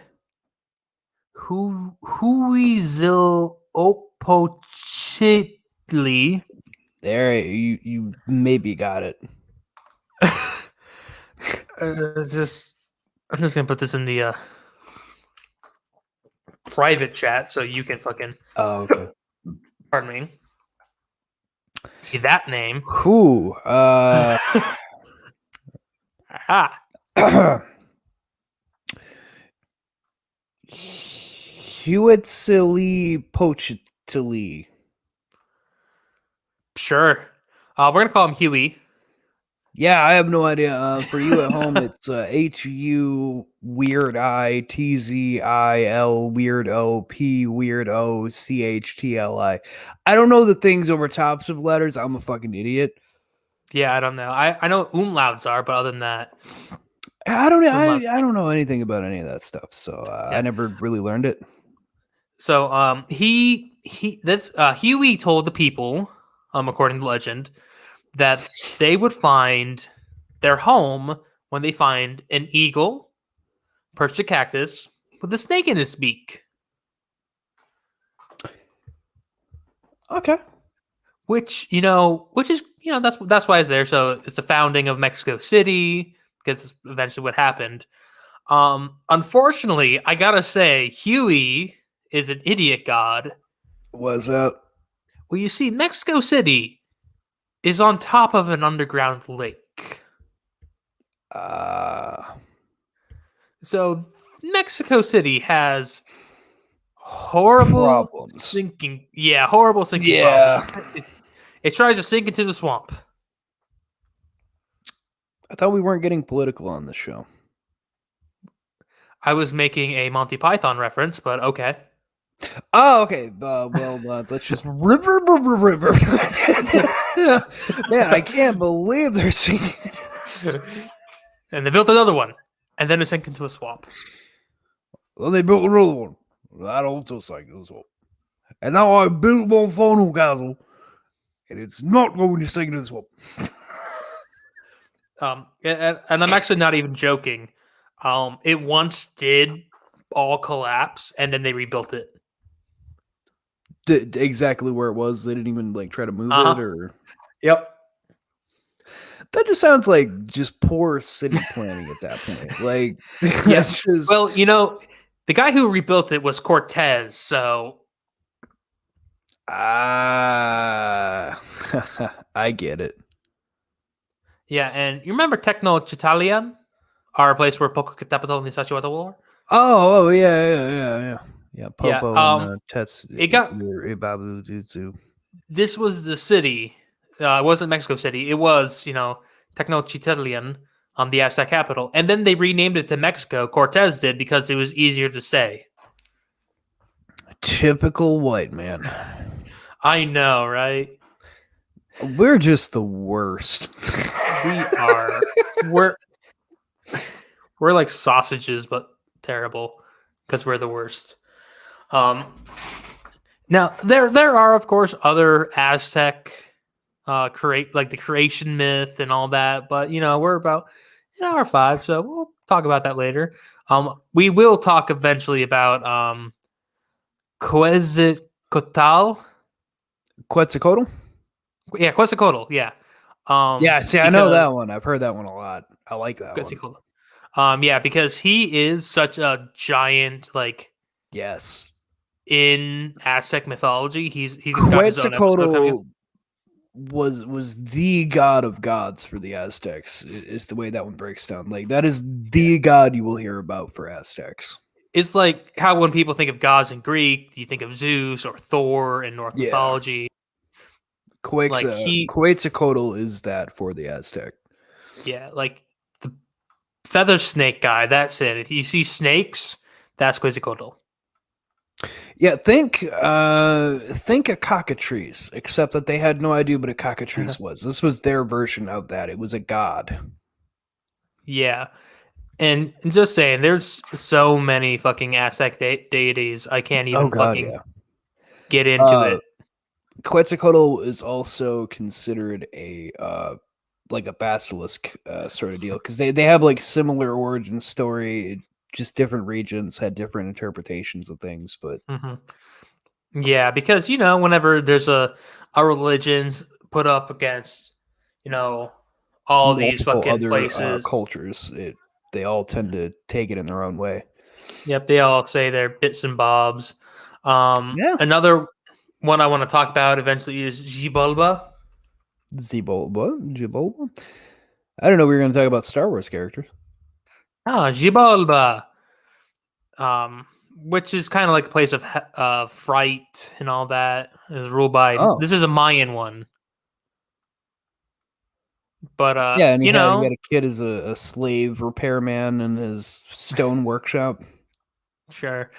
Huitzilopochtli. There, you maybe got it. I'm just gonna put this in the private chat so you can fucking. Oh, okay. Pardon me. See that name? Who? Ah, Huitzilopochtli. sure. We're gonna call him Huey. Yeah, I have no idea. For you at home, it's HU weird I TZIL weird O P weird O CHTLI. I don't know the things over tops of letters. I'm a fucking idiot. Yeah, I don't know. I know what umlauts are, but other than that, I don't Umlauts. I don't know anything about any of that stuff. So I never really learned it. so Huey told the people, according to legend, that they would find their home when they find an eagle perched a cactus with a snake in his beak. Okay. Which is that's why it's there. So it's the founding of Mexico City, because it's eventually what happened. Unfortunately, I gotta say, Huey is an idiot god. What's up? Well, you see, Mexico City is on top of an underground lake. So Mexico City has horrible Problems. sinking. Yeah, horrible sinking Yeah. problems. It tries to sink into the swamp. I thought we weren't getting political on this show. I was making a Monty Python reference, but okay. Oh, okay. Let's just river. Man, I can't believe they're singing. And they built another one, and then it sank into a swamp. Well, they built another one. That also sank into a swamp. And now I built one final castle, and it's not going to sink into the swamp. And I'm actually not even joking. It once did all collapse, and then they rebuilt it. Exactly where it was. They didn't even try to move it, or. Yep. That just sounds like just poor city planning at that point. Yeah. Just... Well, the guy who rebuilt it was Cortez, so. I get it. Yeah, and you remember Tecnochitalian, our place where Poco Capital and Sachiwata war? Oh, yeah. Yeah. Popo and Tets. It got Ibabu Jutsu. this was the city. It wasn't Mexico City. It was Tecnochitalian, the Aztec capital, and then they renamed it to Mexico. Cortez did because it was easier to say. Typical white man. I know, right? We're just the worst. We are. we're like sausages, but terrible because we're the worst. Now there are of course other Aztec like the creation myth and all that, but we're about an hour 5, so we'll talk about that later. We will talk eventually about Quetzalcoatl. Quetzalcoatl? Yeah, Quetzalcoatl. Yeah. Yeah, see, I know that one. I've heard that one a lot. I like that one. Quetzalcoatl. Yeah, because he is such a giant, like, Yes. in Aztec mythology. He's got his own episode coming up. Quetzalcoatl was the god of gods for the Aztecs. Is the way that one breaks down. Like that is the god you will hear about for Aztecs. It's like how when people think of gods in Greek, you think of Zeus or Thor in Norse mythology. Quetzalcoatl is that for the Aztec. Yeah, like the feather snake guy. That's it. If you see snakes, that's Quetzalcoatl. Yeah, think a cockatrice, except that they had no idea what a cockatrice was. This was their version of that. It was a god. Yeah. And just saying, there's so many fucking Aztec deities. I can't even get into it. Quetzalcoatl is also considered a like a basilisk sort of deal because they have like similar origin story. Just different regions had different interpretations of things, but yeah, because whenever there's a religion's put up against all these fucking other places, cultures, they all tend to take it in their own way. Yep, they all say they're bits and bobs. Another one I want to talk about eventually is Xibalba. Xibalba? I don't know. We were going to talk about Star Wars characters. Xibalba. Which is kind of like a place of fright and all that. It was ruled by. This is a Mayan one. But yeah, and he got a kid as a slave repairman in his stone workshop. Sure.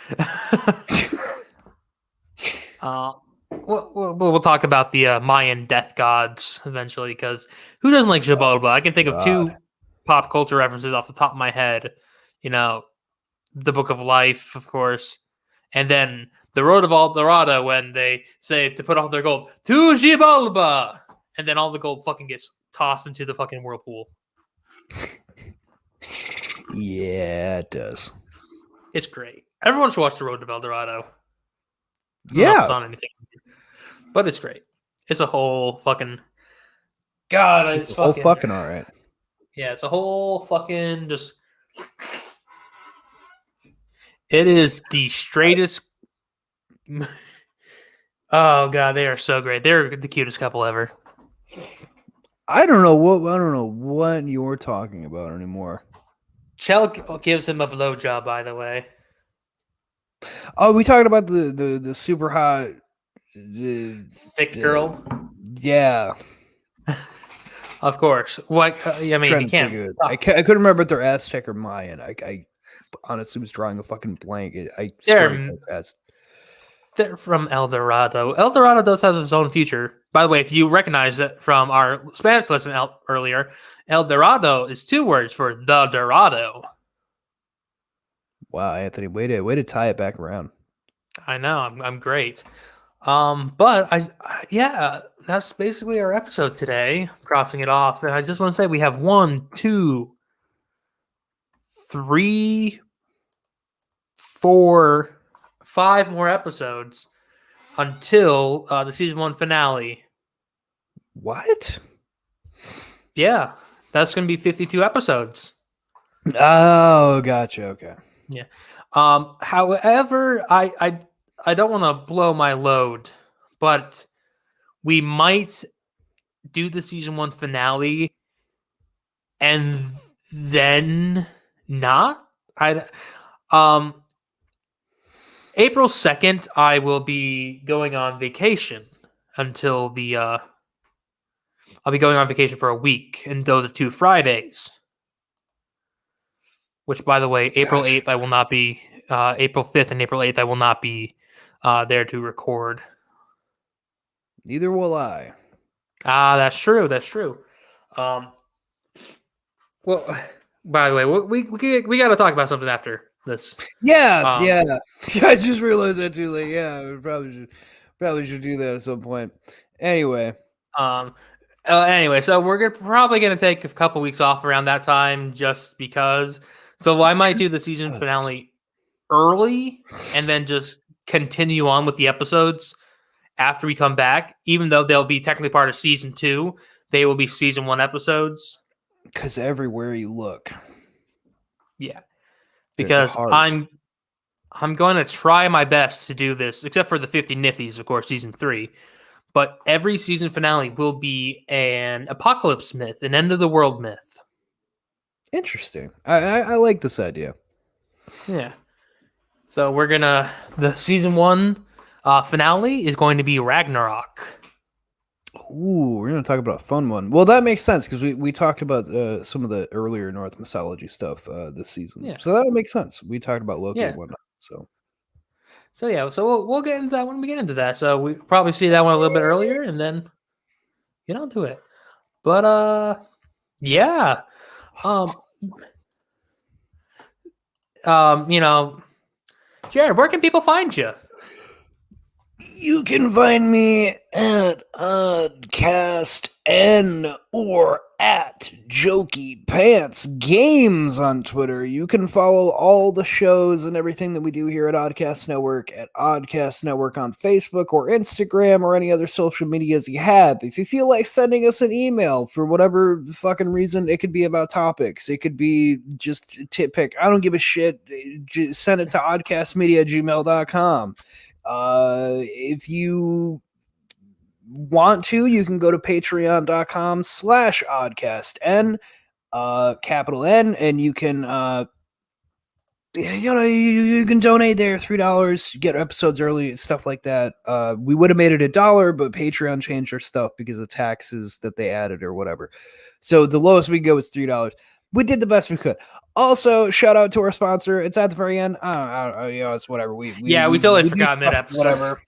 We'll talk about the Mayan death gods eventually, because who doesn't like Xibalba? I can think of 2 pop culture references off the top of my head. The Book of Life, of course, and then the Road of El Dorado when they say to put all their gold to Xibalba, and then all the gold fucking gets tossed into the fucking whirlpool. Yeah, it does. It's great. Everyone should watch the Road to El Dorado. Yeah, it's on anything, but it's great. It's a whole fucking God. It's fucking all right. Yeah, it's a whole fucking just. It is the straightest. Oh god, they are so great. They're the cutest couple ever. I don't know what you're talking about anymore. Chell gives him a blowjob, by the way. Oh, we talking about the super hot thick girl. Yeah, of course. What I mean, you can't. I couldn't remember if they're Aztec or Mayan. I honestly was drawing a fucking blank. They're from El Dorado. El Dorado does have its own future. By the way, if you recognize it from our Spanish lesson earlier, El Dorado is 2 words for the Dorado. Wow, Anthony, way to tie it back around. I know, I'm great. But yeah, that's basically our episode today. Crossing it off, and I just want to say we have 1, 2, 3, 4, 5 more episodes until the season 1 finale. What? Yeah, that's going to be 52 episodes. Oh, gotcha. Okay. Yeah. However, I don't want to blow my load, but we might do the season 1 finale and then not. April 2nd, I will be going on vacation until I'll be going on vacation for a week, and those are 2 Fridays. Which, by the way, April 8th, I will not be. April 5th and April 8th, I will not be there to record. Neither will I. That's true. That's true. Well, by the way, we got to talk about something after this. Yeah, yeah. I just realized that too. Like, yeah, we probably should do that at some point. Anyway. Anyway, so we're probably gonna take a couple weeks off around that time, just because. So I might do the season finale early, and then just continue on with the episodes after we come back. Even though they'll be technically part of season 2, they will be season 1 episodes. Because everywhere you look, yeah. Because I'm going to try my best to do this, except for the 50 Nifties, of course, season 3. But every season finale will be an apocalypse myth, an end of the world myth. Interesting. I like this idea. Yeah. So the season 1 finale is going to be Ragnarok. Ooh, we're going to talk about a fun one. Well, that makes sense because we talked about some of the earlier Norse mythology stuff this season. Yeah. So that would make sense. We talked about Loki and whatnot. So yeah, so we'll get into that when we get into that. So we probably see that one a little bit earlier, and then get on to it. But yeah, Jared, where can people find you? You can find me at OddcastN or at Jokey Pants Games on Twitter. You can follow all the shows and everything that we do here at Oddcast Network at Oddcast Network on Facebook or Instagram or any other social medias you have. If you feel like sending us an email for whatever fucking reason, it could be about topics. It could be just a tip pick. I don't give a shit. Just send it to oddcastmedia@gmail.com. If you want to, you can go to patreon.com/oddcastn, capital N, and you can you can donate there $3, get episodes early, stuff like that. We would have made it $1, but Patreon changed their stuff because of taxes that they added or whatever. So the lowest we can go is $3. We did the best we could. Also, shout out to our sponsor. It's at the very end. I don't know, it's whatever. We totally forgot mid-episode. Whatever.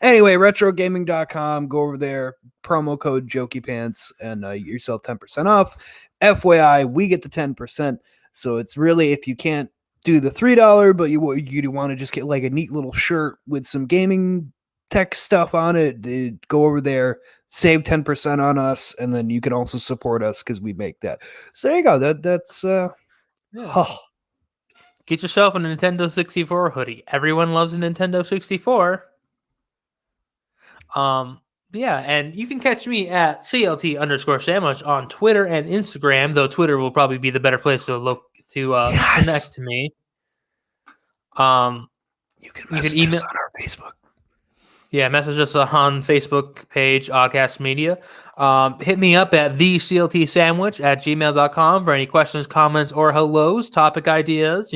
Anyway, retrogaming.com. Go over there. Promo code JokeyPants and get yourself 10% off. FYI, we get the 10%. So it's really, if you can't do the $3, but you want to just get like a neat little shirt with some gaming tech stuff on it, go over there, save 10% on us, and then you can also support us because we make that. So there you go. That's Get yourself a Nintendo 64 hoodie. Everyone loves a Nintendo 64. Yeah, and you can catch me at CLT_sandwich on Twitter and Instagram, though Twitter will probably be the better place to connect to me. You can message email us on our Facebook. Yeah, message us on Facebook page, Oddcast Media. Hit me up at thecltsandwich@gmail.com for any questions, comments, or hellos, topic ideas.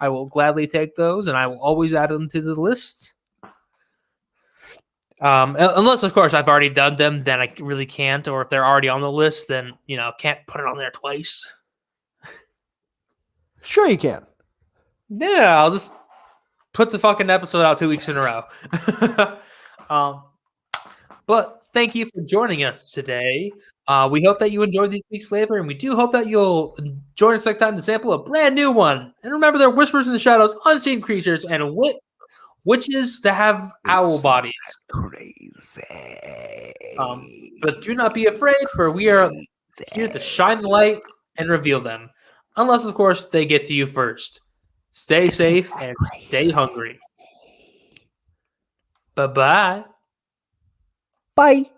I will gladly take those, and I will always add them to the list. Unless, of course, I've already done them, then I really can't. Or if they're already on the list, then, can't put it on there twice. Sure you can. Yeah, I'll just put the fucking episode out 2 weeks in a row. But thank you for joining us today. We hope that you enjoyed this week's flavor, and we do hope that you'll join us next time to sample a brand new one. And remember, there are whispers in the shadows, unseen creatures, and witches that have owl bodies. Crazy. But do not be afraid, for we are here to shine the light and reveal them. Unless, of course, they get to you first. Stay safe and stay hungry. Bye-bye. Bye.